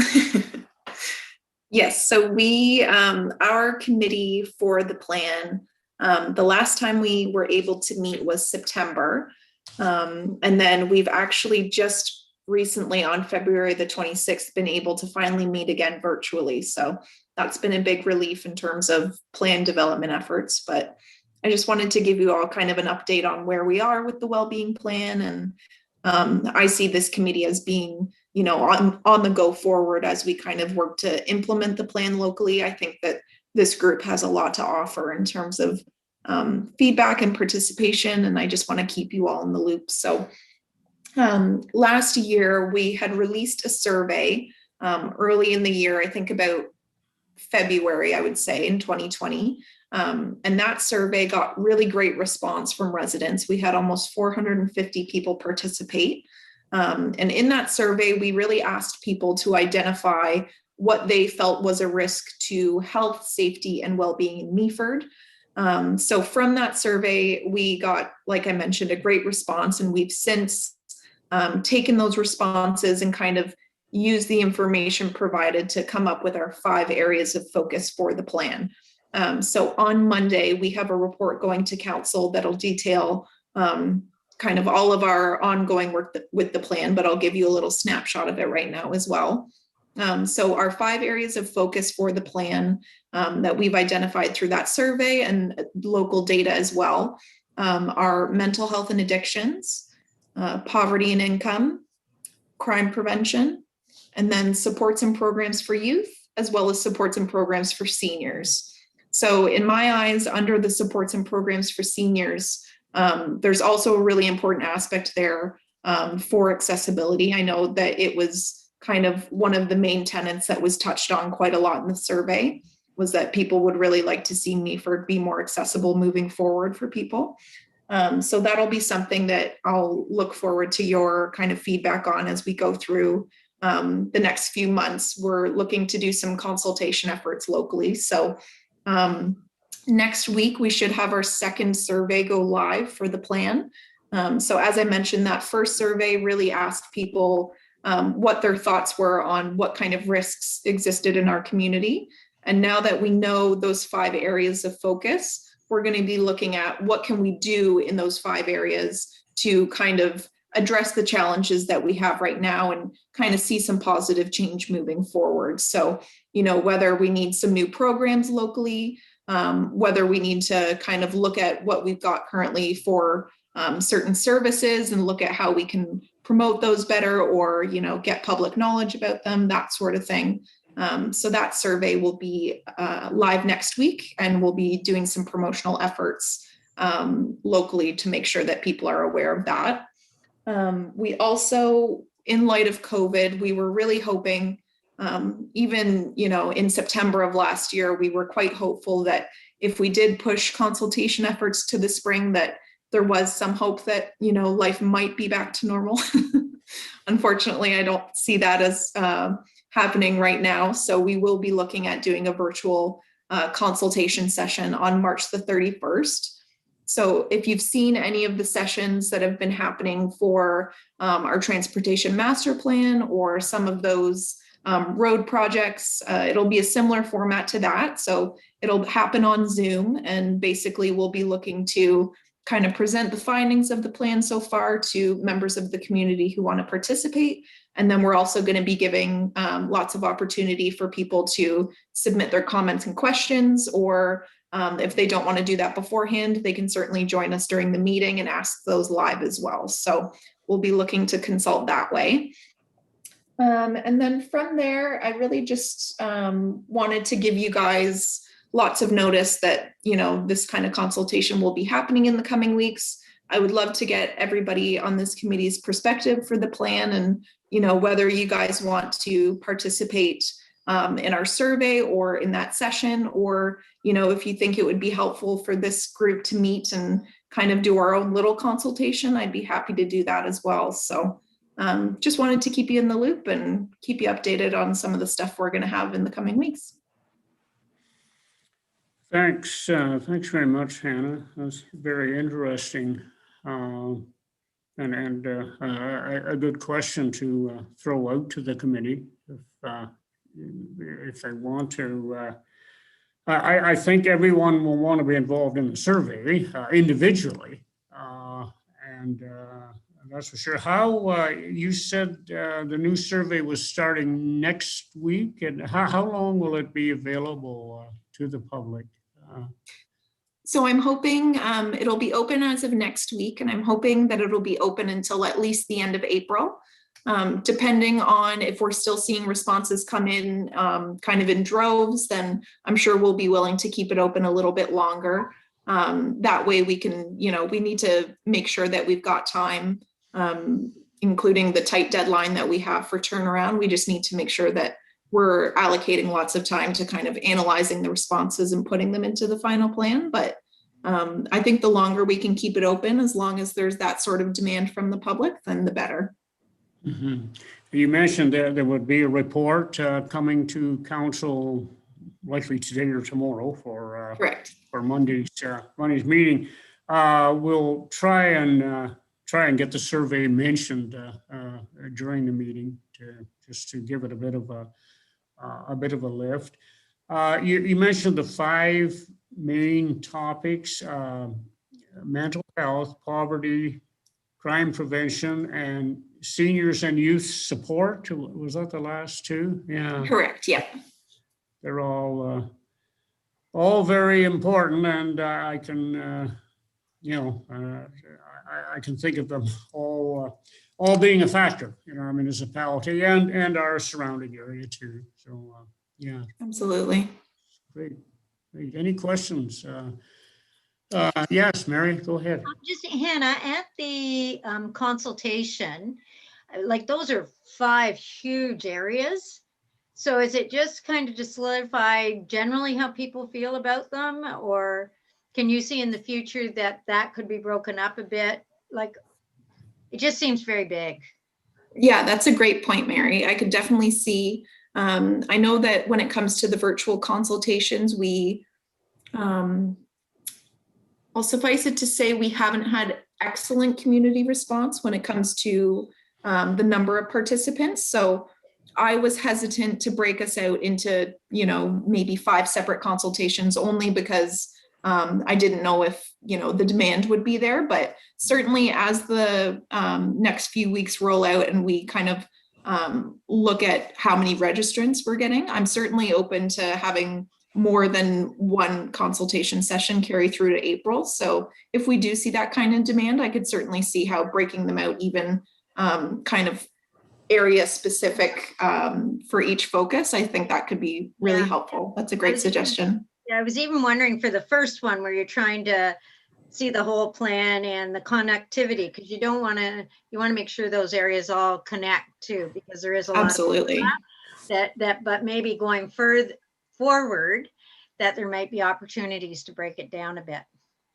S4: Yes, so we, our committee for the plan, the last time we were able to meet was September. And then we've actually just recently on February the 26th been able to finally meet again virtually. So that's been a big relief in terms of plan development efforts. But I just wanted to give you all kind of an update on where we are with the wellbeing plan. And I see this committee as being, on the go forward as we kind of work to implement the plan locally. I think that this group has a lot to offer in terms of feedback and participation, and I just want to keep you all in the loop. So last year we had released a survey early in the year, I think about February, I would say, in 2020. And that survey got really great response from residents. We had almost 450 people participate. And in that survey, we really asked people to identify what they felt was a risk to health, safety, and well-being in Meaford. So from that survey, we got, like I mentioned, a great response, and we've since taken those responses and kind of used the information provided to come up with our 5 areas of focus for the plan. So on Monday, we have a report going to council that'll detail kind of all of our ongoing work with the plan, but I'll give you a little snapshot of it right now as well. So our 5 areas of focus for the plan that we've identified through that survey and local data as well are mental health and addictions, poverty and income, crime prevention, and then supports and programs for youth, as well as supports and programs for seniors. So in my eyes, under the supports and programs for seniors, there's also a really important aspect there for accessibility. I know that it was kind of one of the main tenets that was touched on quite a lot in the survey, was that people would really like to see Meaford be more accessible moving forward for people. So that'll be something that I'll look forward to your kind of feedback on as we go through the next few months. We're looking to do some consultation efforts locally. So next week, we should have our second survey go live for the plan. So as I mentioned, that first survey really asked people what their thoughts were on what kind of risks existed in our community. And now that we know those 5 areas of focus, we're going to be looking at what can we do in those 5 areas to kind of address the challenges that we have right now and kind of see some positive change moving forward. So, you know, whether we need some new programs locally, whether we need to kind of look at what we've got currently for certain services and look at how we can promote those better, or, you know, get public knowledge about them, that sort of thing. So that survey will be live next week, and we'll be doing some promotional efforts locally to make sure that people are aware of that. We also, in light of COVID, we were really hoping, even, you know, in September of last year, we were quite hopeful that if we did push consultation efforts to the spring, that there was some hope that, you know, life might be back to normal. Unfortunately, I don't see that as happening right now. So we will be looking at doing a virtual consultation session on March the 31st. So if you've seen any of the sessions that have been happening for our transportation master plan or some of those road projects, it'll be a similar format to that. So it'll happen on Zoom, and basically we'll be looking to kind of present the findings of the plan so far to members of the community who want to participate. And then we're also going to be giving lots of opportunity for people to submit their comments and questions, or if they don't want to do that beforehand, they can certainly join us during the meeting and ask those live as well. So we'll be looking to consult that way. And then from there, I really just wanted to give you guys lots of notice that, you know, this kind of consultation will be happening in the coming weeks. I would love to get everybody on this committee's perspective for the plan, and, you know, whether you guys want to participate in our survey or in that session, or, you know, if you think it would be helpful for this group to meet and kind of do our own little consultation, I'd be happy to do that as well. So just wanted to keep you in the loop and keep you updated on some of the stuff we're going to have in the coming weeks.
S1: Thanks. Thanks very much, Hannah. That's very interesting. And a good question to throw out to the committee if they want to. I think everyone will want to be involved in the survey individually, and that's for sure. How you said the new survey was starting next week, and how long will it be available to the public?
S4: So I'm hoping it'll be open as of next week, and I'm hoping that it'll be open until at least the end of April, depending on if we're still seeing responses come in kind of in droves. Then I'm sure we'll be willing to keep it open a little bit longer. That way we can, you know, we need to make sure that we've got time, including the tight deadline that we have for turnaround. We just need to make sure that we're allocating lots of time to kind of analyzing the responses and putting them into the final plan. But I think the longer we can keep it open, as long as there's that sort of demand from the public, then the better.
S1: Mm-hmm. You mentioned that there would be a report coming to council likely today or tomorrow for
S4: Correct.
S1: For Monday's meeting. We'll try and get the survey mentioned during the meeting just to give it a bit of a lift. You mentioned the 5 main topics: mental health, poverty, crime prevention, and seniors and youth support. Was that the last 2? Yeah.
S4: Correct. Yeah.
S1: They're all very important, and I can, I can think of them all being a factor in our municipality and our surrounding area too. So, yeah.
S4: Absolutely.
S1: Great. Any questions? Yes, Mary, go ahead.
S5: Just Hannah, at the consultation, like those are 5 huge areas. So is it just kind of to solidify generally how people feel about them, or can you see in the future that could be broken up a bit? Like, it just seems very big.
S4: Yeah, that's a great point, Mary. I could definitely see. I know that when it comes to the virtual consultations, I'll suffice it to say we haven't had excellent community response when it comes to the number of participants. So I was hesitant to break us out into, maybe 5 separate consultations only because I didn't know if, the demand would be there. But certainly as the next few weeks roll out and we kind of look at how many registrants we're getting, I'm certainly open to having more than one consultation session carry through to April. So if we do see that kind of demand, I could certainly see how breaking them out even kind of area specific for each focus. I think that could be really helpful. That's a great suggestion.
S5: Yeah, I was even wondering for the first one where you're trying to see the whole plan and the connectivity, because you want to make sure those areas all connect too, because there is a lot
S4: Absolutely.
S5: but maybe going forward that there might be opportunities to break it down a bit.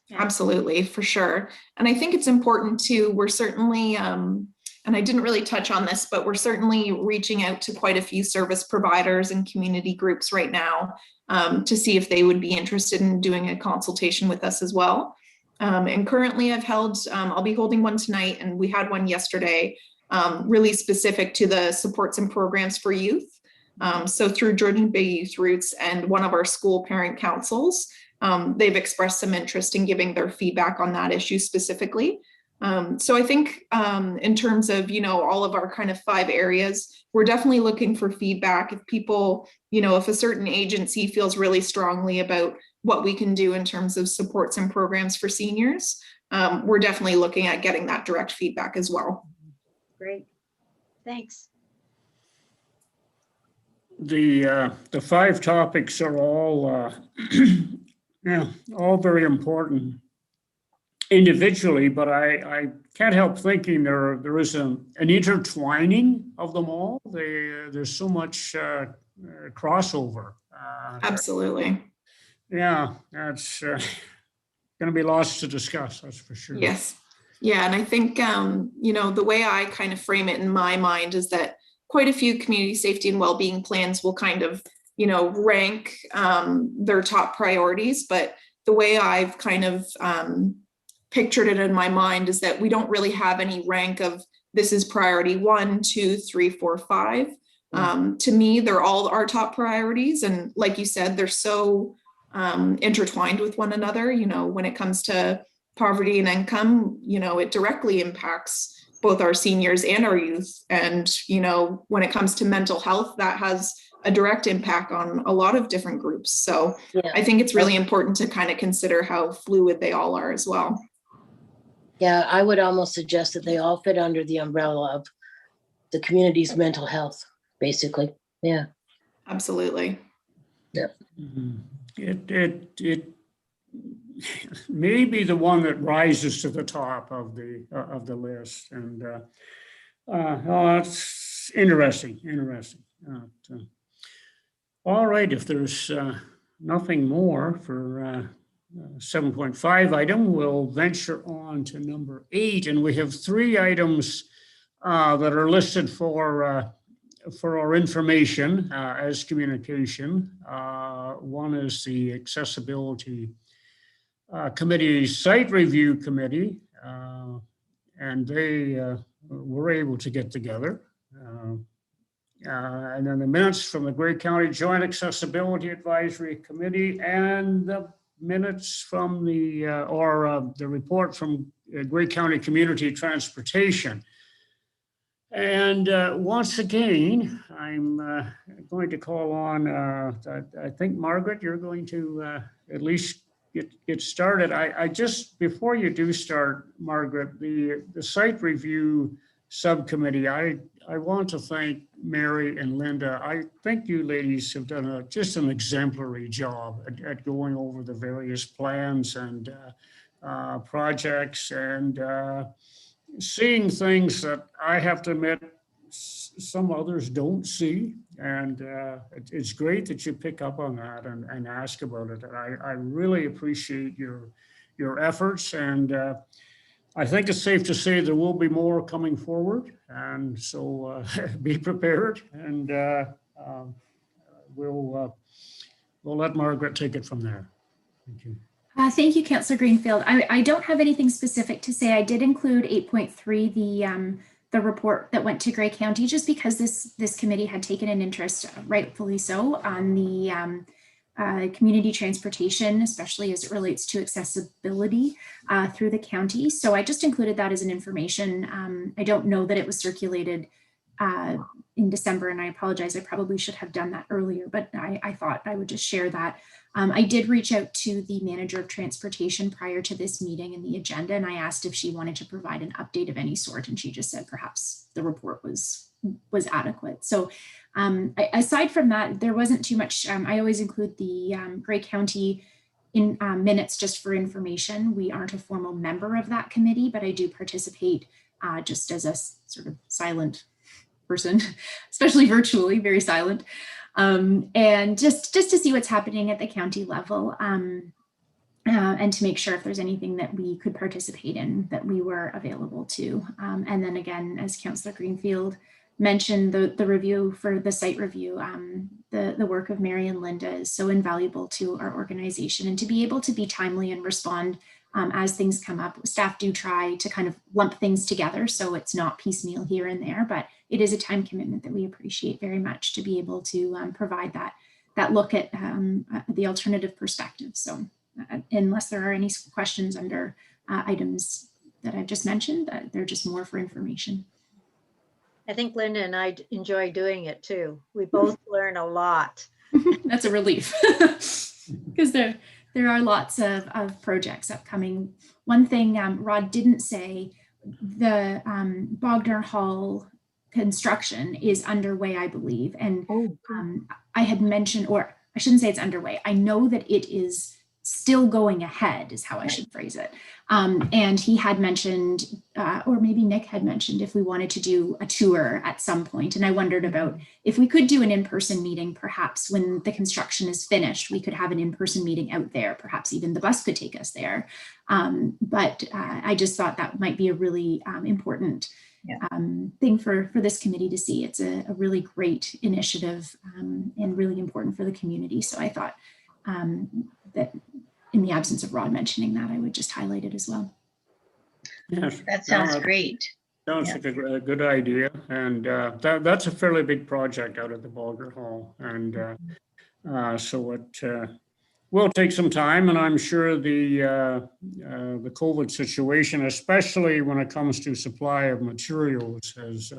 S5: Yeah.
S4: Absolutely, for sure. And I think it's important too, we're certainly, and I didn't really touch on this, but we're certainly reaching out to quite a few service providers and community groups right now to see if they would be interested in doing a consultation with us as well. And currently I'll be holding one tonight, and we had one yesterday, really specific to the supports and programs for youth. So through Jordan Bay Youth Roots and one of our school parent councils, they've expressed some interest in giving their feedback on that issue specifically. So I think in terms of, all of our kind of 5 areas, we're definitely looking for feedback. If people, if a certain agency feels really strongly about what we can do in terms of supports and programs for seniors, we're definitely looking at getting that direct feedback as well.
S5: Great. Thanks.
S1: The 5 topics are all all very important individually, but I can't help thinking there is an intertwining of them all. There's so much crossover.
S4: Absolutely.
S1: Yeah, that's going to be lots to discuss, that's for sure.
S4: Yes. Yeah. And I think, the way I kind of frame it in my mind is that quite a few community safety and wellbeing plans will kind of, rank their top priorities. But the way I've kind of pictured it in my mind is that we don't really have any rank of this is priority 1, 2, 3, 4, 5. To me, they're all our top priorities. And like you said, they're so intertwined with one another. When it comes to poverty and income, it directly impacts both our seniors and our youth. And, when it comes to mental health, that has a direct impact on a lot of different groups. So yeah. I think it's really important to kind of consider how fluid they all are as well.
S7: Yeah, I would almost suggest that they all fit under the umbrella of the community's mental health, basically. Yeah.
S4: Absolutely.
S7: Yeah.
S1: Mm-hmm. It may be the one that rises to the top of the list, and it's interesting. All right, if there's nothing more for 7.5 item, we'll venture on to number 8, and we have 3 items that are listed for our information as communication. One is the Accessibility Committee Site Review Committee, and they were able to get together. And then the minutes from the Grey County Joint Accessibility Advisory Committee and the minutes from the report from Grey County Community Transportation. And once again, I'm going to call on, I think, Margaret, you're going to at least get started. I just, before you do start, Margaret, the site review subcommittee, I want to thank Mary and Linda. I think you ladies have done just an exemplary job at going over the various plans and projects and seeing things that I have to admit some others don't see. And it's great that you pick up on that and ask about it. And I really appreciate your efforts, and I think it's safe to say there will be more coming forward. And so be prepared, and we'll let Margaret take it from there. Thank you.
S6: Thank you, Councillor Greenfield. I don't have anything specific to say. I did include 8.3, the report that went to Grey County, just because this committee had taken an interest, rightfully so, on the community transportation, especially as it relates to accessibility through the county. So I just included that as an information. I don't know that it was circulated in December, and I apologize. I probably should have done that earlier, but I thought I would just share that. I did reach out to the manager of transportation prior to this meeting and the agenda, and I asked if she wanted to provide an update of any sort, and she just said perhaps the report was adequate. So aside from that, there wasn't too much. I always include the Grey County in minutes just for information. We aren't a formal member of that committee, but I do participate just as a sort of silent person, especially virtually, very silent. And just to see what's happening at the county level and to make sure if there's anything that we could participate in that we were available to. And then again, as Councillor Greenfield mentioned, the review for the site review, the work of Mary and Linda is so invaluable to our organization, and to be able to be timely and respond as things come up. Staff do try to kind of lump things together so it's not piecemeal here and there, but it is a time commitment that we appreciate very much to be able to provide that look at the alternative perspective. So unless there are any questions under items that I've just mentioned, they're just more for information.
S5: I think Linda and I enjoy doing it too. We both learn a lot.
S6: That's a relief because there are lots of projects upcoming. One thing Rod didn't say, the Bogner Hall construction is underway, I believe. And I had mentioned, or I shouldn't say it's underway. I know that it is still going ahead is how I should phrase it. And he had mentioned, or maybe Nick had mentioned, if we wanted to do a tour at some point. And I wondered about if we could do an in-person meeting, perhaps when the construction is finished, we could have an in-person meeting out there. Perhaps even the bus could take us there. But I just thought that might be a really important thing for this committee to see. It's a really great initiative and really important for the community. So I thought that in the absence of Rod mentioning that, I would just highlight it as well.
S1: Yes,
S2: That sounds great.
S1: sounds like a good idea. And that's a fairly big project out at the Bogner Hall. And so it will take some time, and I'm sure the COVID situation, especially when it comes to supply of materials, has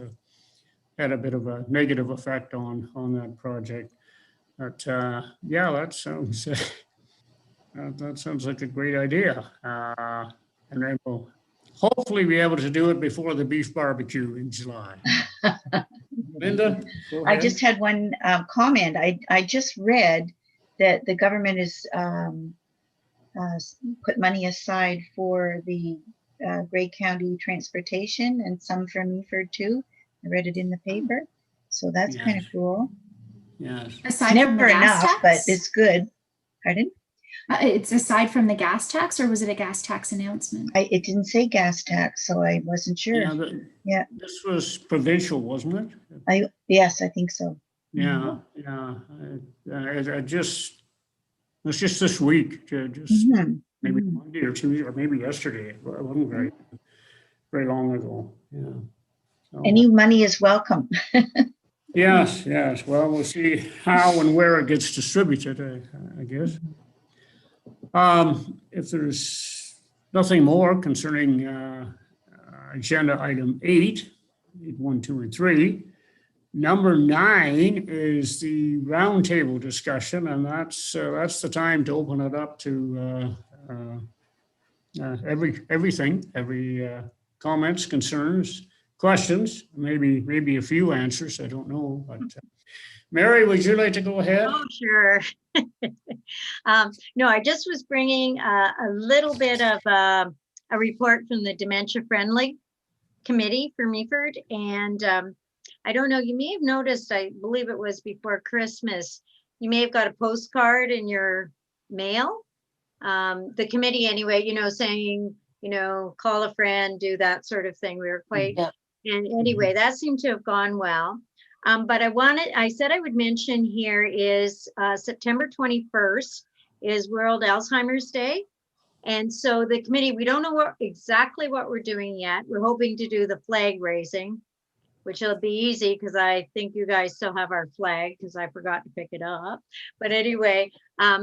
S1: had a bit of a negative effect on that project. But yeah, that sounds like a great idea. And then we'll hopefully be able to do it before the beef barbecue in July. Linda, go
S2: I
S1: ahead.
S2: just had one comment. I just read that the government is put money aside for the Grey County transportation and some for Meaford too. I read it in the paper. So that's kind of cool.
S1: Yes.
S6: Aside
S2: It's
S6: from the
S2: never
S6: gas
S2: enough,
S6: tax?
S2: but it's good. Pardon?
S6: It's aside from the gas tax, or was it a gas tax announcement?
S2: It didn't say gas tax, so I wasn't sure.
S1: Yeah, this was provincial, wasn't it?
S2: Yes, I think so.
S1: Yeah, yeah. It's just this week, just maybe Monday or Tuesday, or maybe yesterday. It wasn't very long ago. Yeah. So,
S2: Any money is welcome.
S1: yes. Well, we'll see how and where it gets distributed, I guess. If there's nothing more concerning agenda item 8, 1, 2, and 3, number 9 is the roundtable discussion, and that's the time to open it up to every comments, concerns, questions, maybe a few answers. I don't know, but Mary, would you like to go ahead?
S5: Oh, sure. No, I just was bringing a little bit of a report from the Dementia Friendly Committee for Meaford. And I don't know, you may have noticed, I believe it was before Christmas, you may have got a postcard in your mail. The committee anyway, saying, call a friend, do that sort of thing. We were quite, and anyway, that seemed to have gone well. But I said I would mention here is September 21st is World Alzheimer's Day. And so the committee, we don't know exactly what we're doing yet. We're hoping to do the flag raising, which will be easy because I think you guys still have our flag because I forgot to pick it up. But anyway, our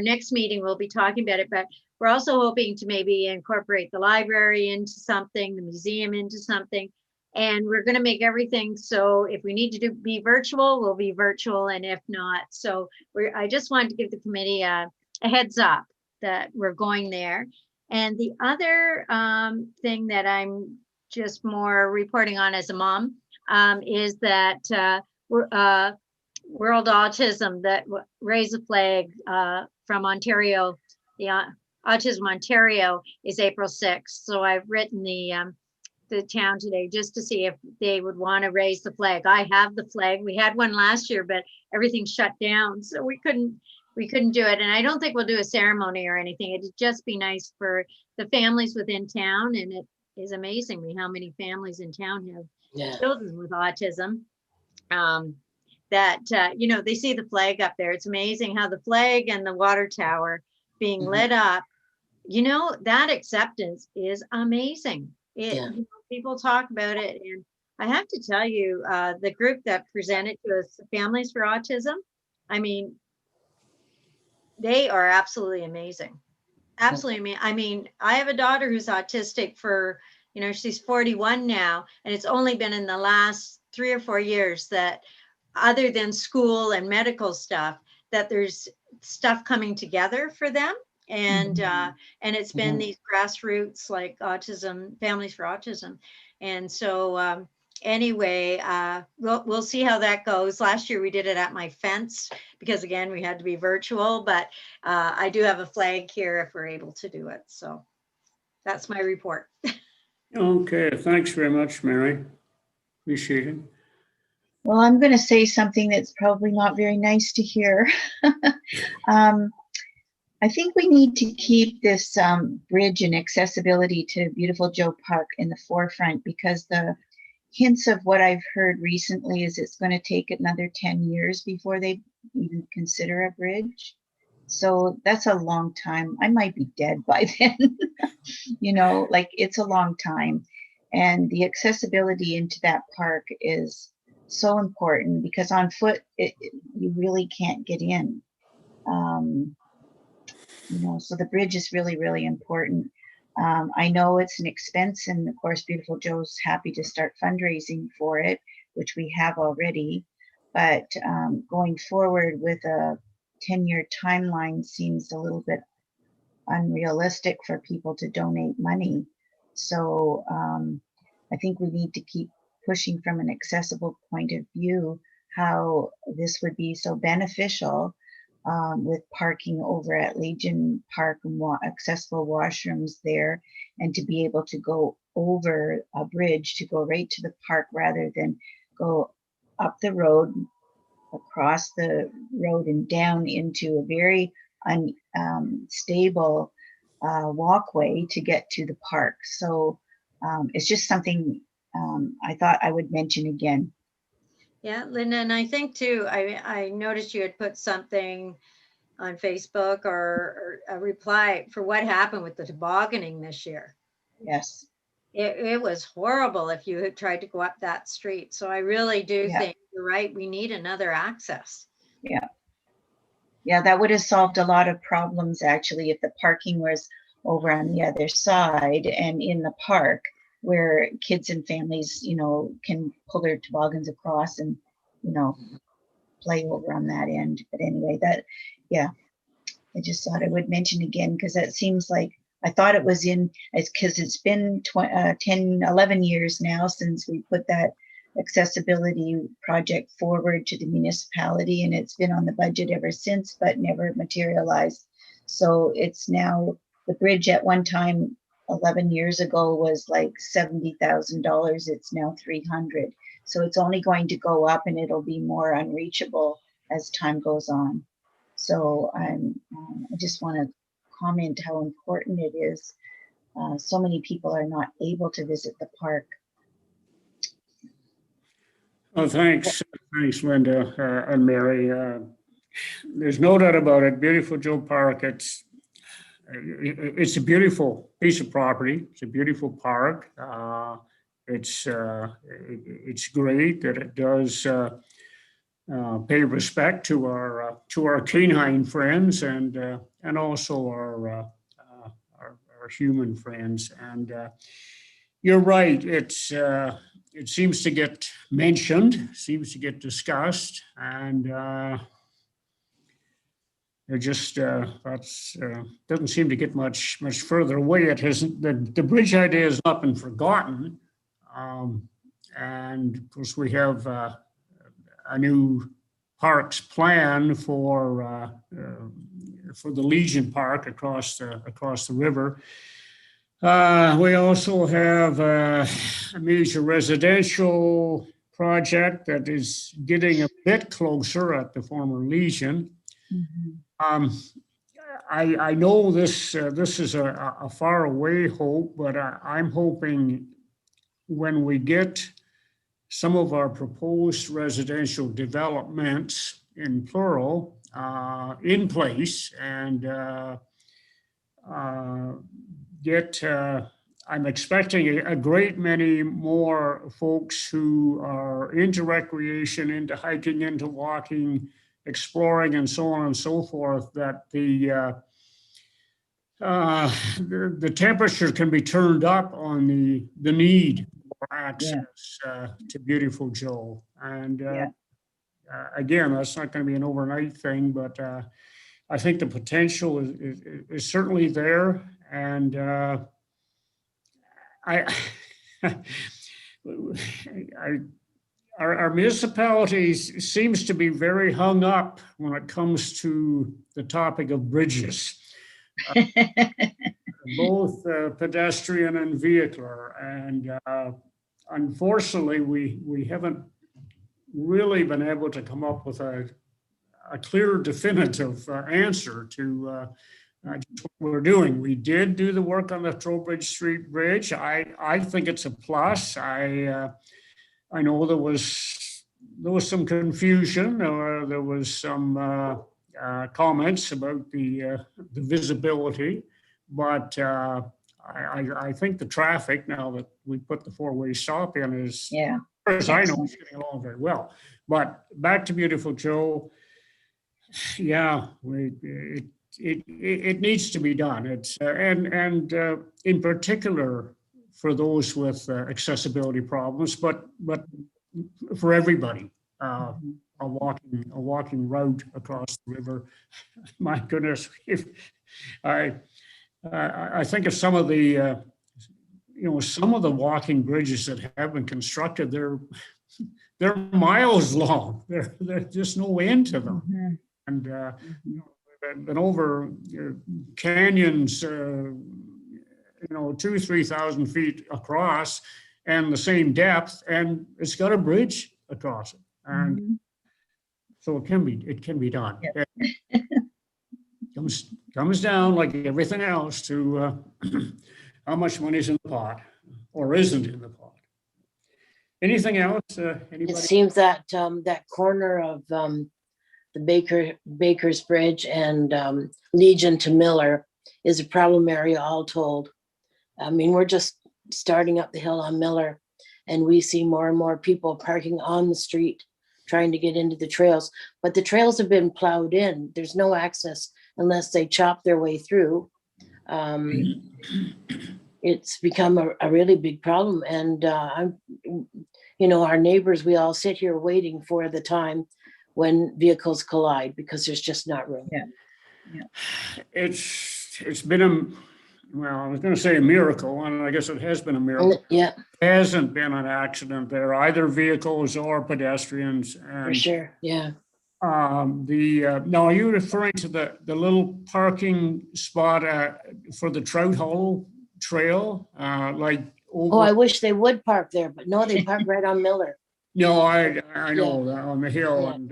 S5: next meeting, we'll be talking about it, but we're also hoping to maybe incorporate the library into something, the museum into something. And we're going to make everything so if we need to be virtual, we'll be virtual, and if not. So I just wanted to give the committee a heads up that we're going there. And the other thing that I'm just more reporting on as a mom is that World Autism, that raise a flag from Ontario, the Autism Ontario is April 6th. So I've written the town today just to see if they would want to raise the flag. I have the flag. We had one last year, but everything shut down, so we couldn't do it. And I don't think we'll do a ceremony or anything. It'd just be nice for the families within town, and it is amazing me how many families in town have children with autism. They see the flag up there. It's amazing how the flag and the water tower being lit up, that acceptance is amazing. People talk about it, and I have to tell you, the group that presented to us, Families for Autism, I mean, they are absolutely amazing. Absolutely amazing. I mean, I have a daughter who's autistic for, she's 41 now, and it's only been in the last 3 or 4 years that, other than school and medical stuff, that there's stuff coming together for them. And it's been these grassroots like autism, Families for Autism. And so anyway, we'll see how that goes. Last year we did it at my fence because again, we had to be virtual, but I do have a flag here if we're able to do it. So that's my report.
S1: Okay, thanks very much, Mary. Appreciate it.
S2: Well, I'm going to say something that's probably not very nice to hear. I think we need to keep this bridge and accessibility to Beautiful Joe Park in the forefront, because the hints of what I've heard recently is it's going to take another 10 years before they even consider a bridge. So that's a long time. I might be dead by then. It's a long time. And the accessibility into that park is so important, because on foot, you really can't get in. So the bridge is really, really important. I know it's an expense, and of course, Beautiful Joe's happy to start fundraising for it, which we have already. But going forward with a 10-year timeline seems a little bit unrealistic for people to donate money. So I think we need to keep pushing from an accessible point of view how this would be so beneficial with parking over at Legion Park and accessible washrooms there, and to be able to go over a bridge to go right to the park rather than go up the road, across the road and down into a very unstable walkway to get to the park. So it's just something I thought I would mention again.
S5: Yeah, Linda, and I think too, I noticed you had put something on Facebook or a reply for what happened with the tobogganing this year.
S2: Yes.
S5: It was horrible if you had tried to go up that street. So I really do think you're right. We need another access.
S2: Yeah. Yeah, that would have solved a lot of problems actually if the parking was over on the other side and in the park, where kids and families, can pull their toboggans across and, play over on that end. But anyway, I just thought I would mention again, because that seems like, I thought it was because it's been 10, 11 years now since we put that accessibility project forward to the municipality, and it's been on the budget ever since, but never materialized. So it's now, the bridge at one time 11 years ago was like $70,000. It's now 300. So it's only going to go up, and it'll be more unreachable as time goes on. So I just want to comment how important it is. So many people are not able to visit the park.
S1: Oh, thanks, Linda and Mary. there's no doubt about it. Beautiful Joe Park. It's a beautiful piece of property. It's a beautiful park. It's great that it does pay respect to our canine friends and also our human friends. And you're right. It seems to get mentioned, seems to get discussed, and it just doesn't seem to get much further away. It hasn't. The bridge idea has not been forgotten, and of course we have a new parks plan for the Legion Park across the river. We also have a major residential project that is getting a bit closer at the former Legion. I know this is a far away hope, but I'm hoping when we get some of our proposed residential developments in plural in place and I'm expecting a great many more folks who are into recreation, into hiking, into walking, exploring, and so on and so forth, that the temperature can be turned up on the need for access to Beautiful Joe. And again, that's not going to be an overnight thing, but I think the potential is certainly there. And our municipalities seems to be very hung up when it comes to the topic of bridges, both pedestrian and vehicular. And unfortunately, we haven't really been able to come up with a clear, definitive answer to just what we're doing. We did do the work on the Trowbridge Street Bridge. I think it's a plus. I know there was some confusion, or there was some comments about the visibility, but I think the traffic, now that we put the four-way stop in, is, as far as I know, is getting along very well. But back to Beautiful Joe, it needs to be done. It's and in particular for those with accessibility problems, but for everybody. A walking route across the river. My goodness, I think of some of the some of the walking bridges that have been constructed. They're miles long. There's just no end to them. And we've been over canyons, 2,000-3,000 feet across, and the same depth, and it's got a bridge across it, and so it can be done. It comes down, like everything else, to how much money's in the pot or isn't in the pot. Anything else? Anybody?
S7: It seems that that corner of the Baker's Bridge and Legion to Miller is a problem area all told. I mean, we're just starting up the hill on Miller, and we see more and more people parking on the street trying to get into the trails, but the trails have been plowed in. There's no access unless they chop their way through. It's become a really big problem, and our neighbors, we all sit here waiting for the time when vehicles collide because there's just not room.
S1: It's been I was going to say a miracle, and I guess it has been a miracle.
S7: Yeah,
S1: there hasn't been an accident there, either vehicles or pedestrians. And,
S7: for sure. Yeah.
S1: Now, are you referring to the little parking spot for the Trout Hollow Trail?
S7: I wish they would park there, but no, they park right on Miller.
S1: No, I know that on the hill, and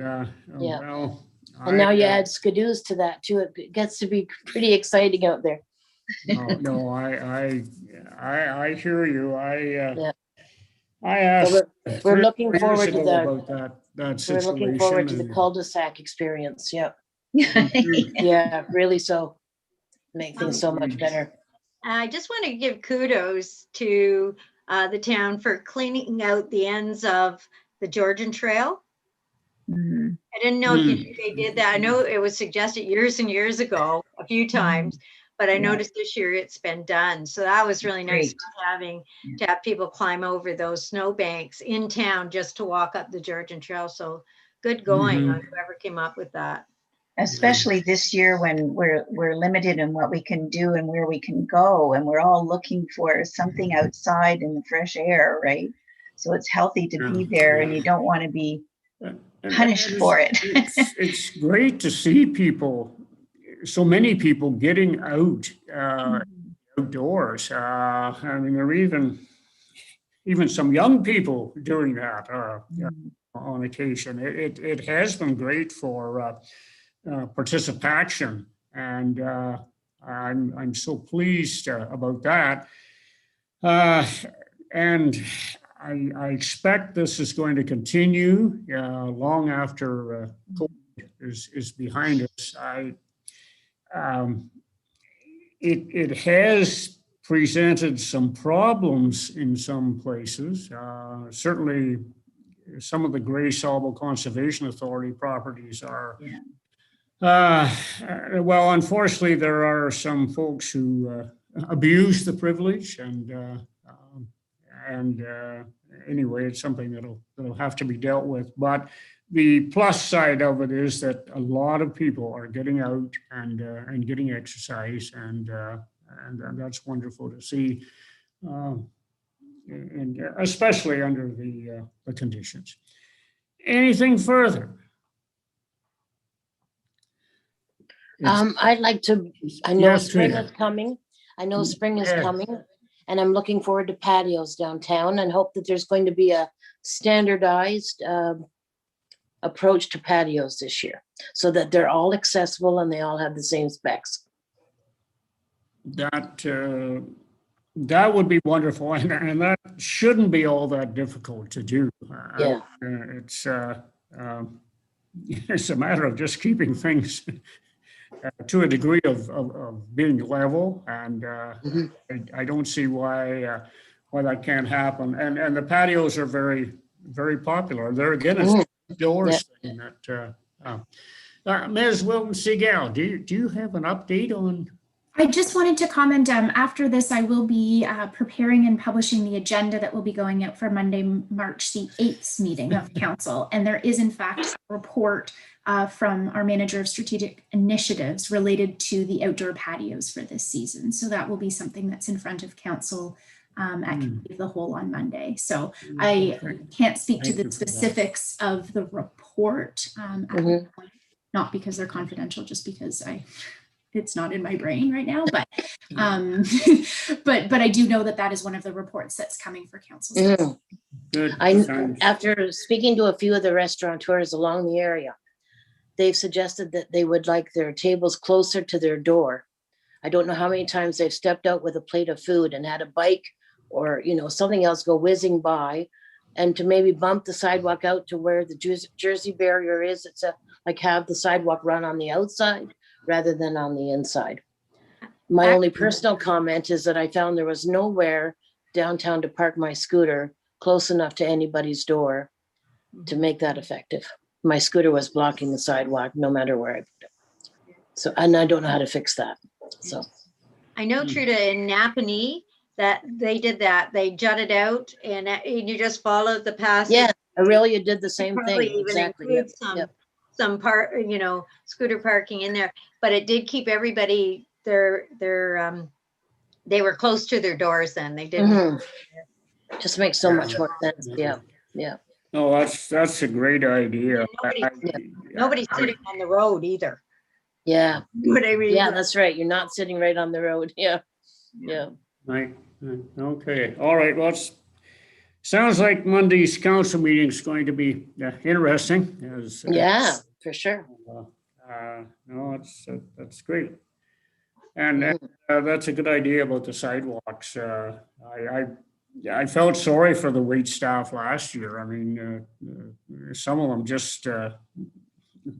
S1: well.
S7: And now you add skidoos to that too. It gets to be pretty exciting out there.
S1: No, I hear you. I
S7: Yeah.
S1: asked.
S7: We're looking forward to
S1: about that. that
S7: We're
S1: situation.
S7: looking forward to the
S1: and-
S7: cul-de-sac experience. Yeah, yeah, really so. Make things so much better.
S5: I just want to give kudos to the town for cleaning out the ends of the Georgian Trail.
S2: Mhm.
S5: I didn't know if they did that. I know it was suggested years and years ago, a few times, but I
S2: Yeah.
S5: noticed this year it's been done. So that was really nice
S2: Great.
S5: to have people climb over those snowbanks in town just to walk up the Georgian Trail. So good going on whoever came up with that.
S2: Especially this year when we're limited in what we can do and where we can go, and we're all looking for something outside in the fresh air, right? So it's healthy to be there, and you don't want to be punished for it.
S1: It's great to see people, so many people getting out outdoors. I mean, there are even some young people doing that on occasion. It has been great for participation, and I'm so pleased about that. And I expect this is going to continue long after COVID is behind us. It has presented some problems in some places. Certainly, some of the Gray Sawmill Conservation Authority properties are. Well, unfortunately, there are some folks who abuse the privilege, and anyway, it's something that'll have to be dealt with. But the plus side of it is that a lot of people are getting out and getting exercise, and that's wonderful to see, and especially under the conditions. Anything further?
S7: I'd like to, I know
S1: Yes,
S7: spring
S1: Trina.
S7: is coming. I know spring is
S1: Yes.
S7: coming, and I'm looking forward to patios downtown and hope that there's going to be a standardized approach to patios this year so that they're all accessible and they all have the same specs.
S1: That would be wonderful, and that shouldn't be all that difficult to do.
S7: Yeah.
S1: It's a matter of just keeping things to a degree of being level, and I don't see why that can't happen. And the patios are very, very popular. There again, it's doors thing that. Ms. Wilton Seagal, do you have an update on?
S6: I just wanted to comment, after this, I will be preparing and publishing the agenda that will be going out for Monday, March the 8th meeting of council. And there is in fact a report from our manager of strategic initiatives related to the outdoor patios for this season. So that will be something that's in front of council at Committee of the Whole on Monday. So I can't speak to the specifics of the report at this point, not because they're confidential, just because it's not in my brain right now, but but I do know that is one of the reports that's coming for council.
S1: Good.
S7: After speaking to a few of the restaurateurs along the area, they've suggested that they would like their tables closer to their door. I don't know how many times they've stepped out with a plate of food and had a bike or something else go whizzing by, and to maybe bump the sidewalk out to where the Jersey barrier is. It's like have the sidewalk run on the outside rather than on the inside. My only personal comment is that I found there was nowhere downtown to park my scooter close enough to anybody's door to make that effective. My scooter was blocking the sidewalk no matter where I put it. So, and I don't know how to fix that. So
S5: I know, Truda, in Napanee, that they did that. They jutted out and you just followed the path.
S7: yeah, Aurelia did the same
S5: Probably
S7: thing.
S5: even
S7: Exactly.
S5: include some scooter parking in there, but it did keep everybody they were close to their doors then. They didn't.
S7: Just makes so much more sense. Yeah.
S1: No, that's a great idea.
S5: Nobody's sitting on the road either.
S7: Yeah.
S5: What I mean.
S7: Yeah, that's right. You're not sitting right on the road. Yeah.
S1: Right. Okay. All right. Well, sounds like Monday's council meeting is going to be interesting.
S7: Yeah, for sure.
S1: No, that's great. And that's a good idea about the sidewalks. yeah, I felt sorry for the wait staff last year. I mean, some of them just,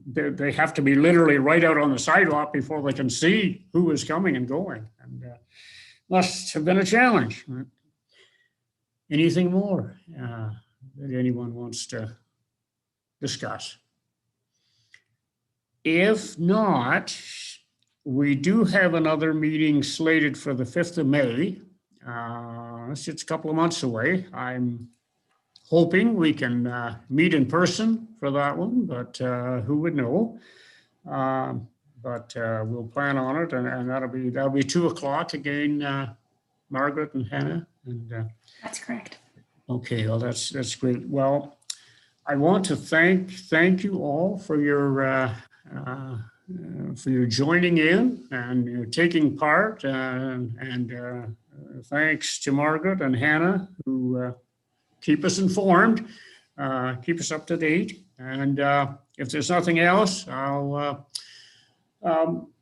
S1: they have to be literally right out on the sidewalk before they can see who is coming and going. And must have been a challenge. Anything more that anyone wants to discuss? If not, we do have another meeting slated for the 5th of May. It's a couple of months away. I'm hoping we can meet in person for that one, but who would know? But we'll plan on it, and that'll be 2:00 again, Margaret and Hannah. And
S6: That's correct.
S1: okay, well, that's great. Well, I want to thank you all for your joining in and your taking part, and thanks to Margaret and Hannah who keep us informed, keep us up to date. And if there's nothing else, I'll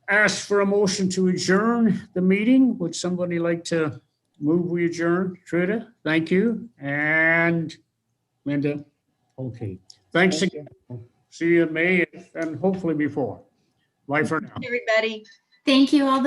S1: ask for a motion to adjourn the meeting. Would somebody like to move we adjourn? Truda, thank you. And Linda, okay. Thanks again. See you in May and hopefully before. Bye for now.
S5: Everybody.
S6: Thank you all.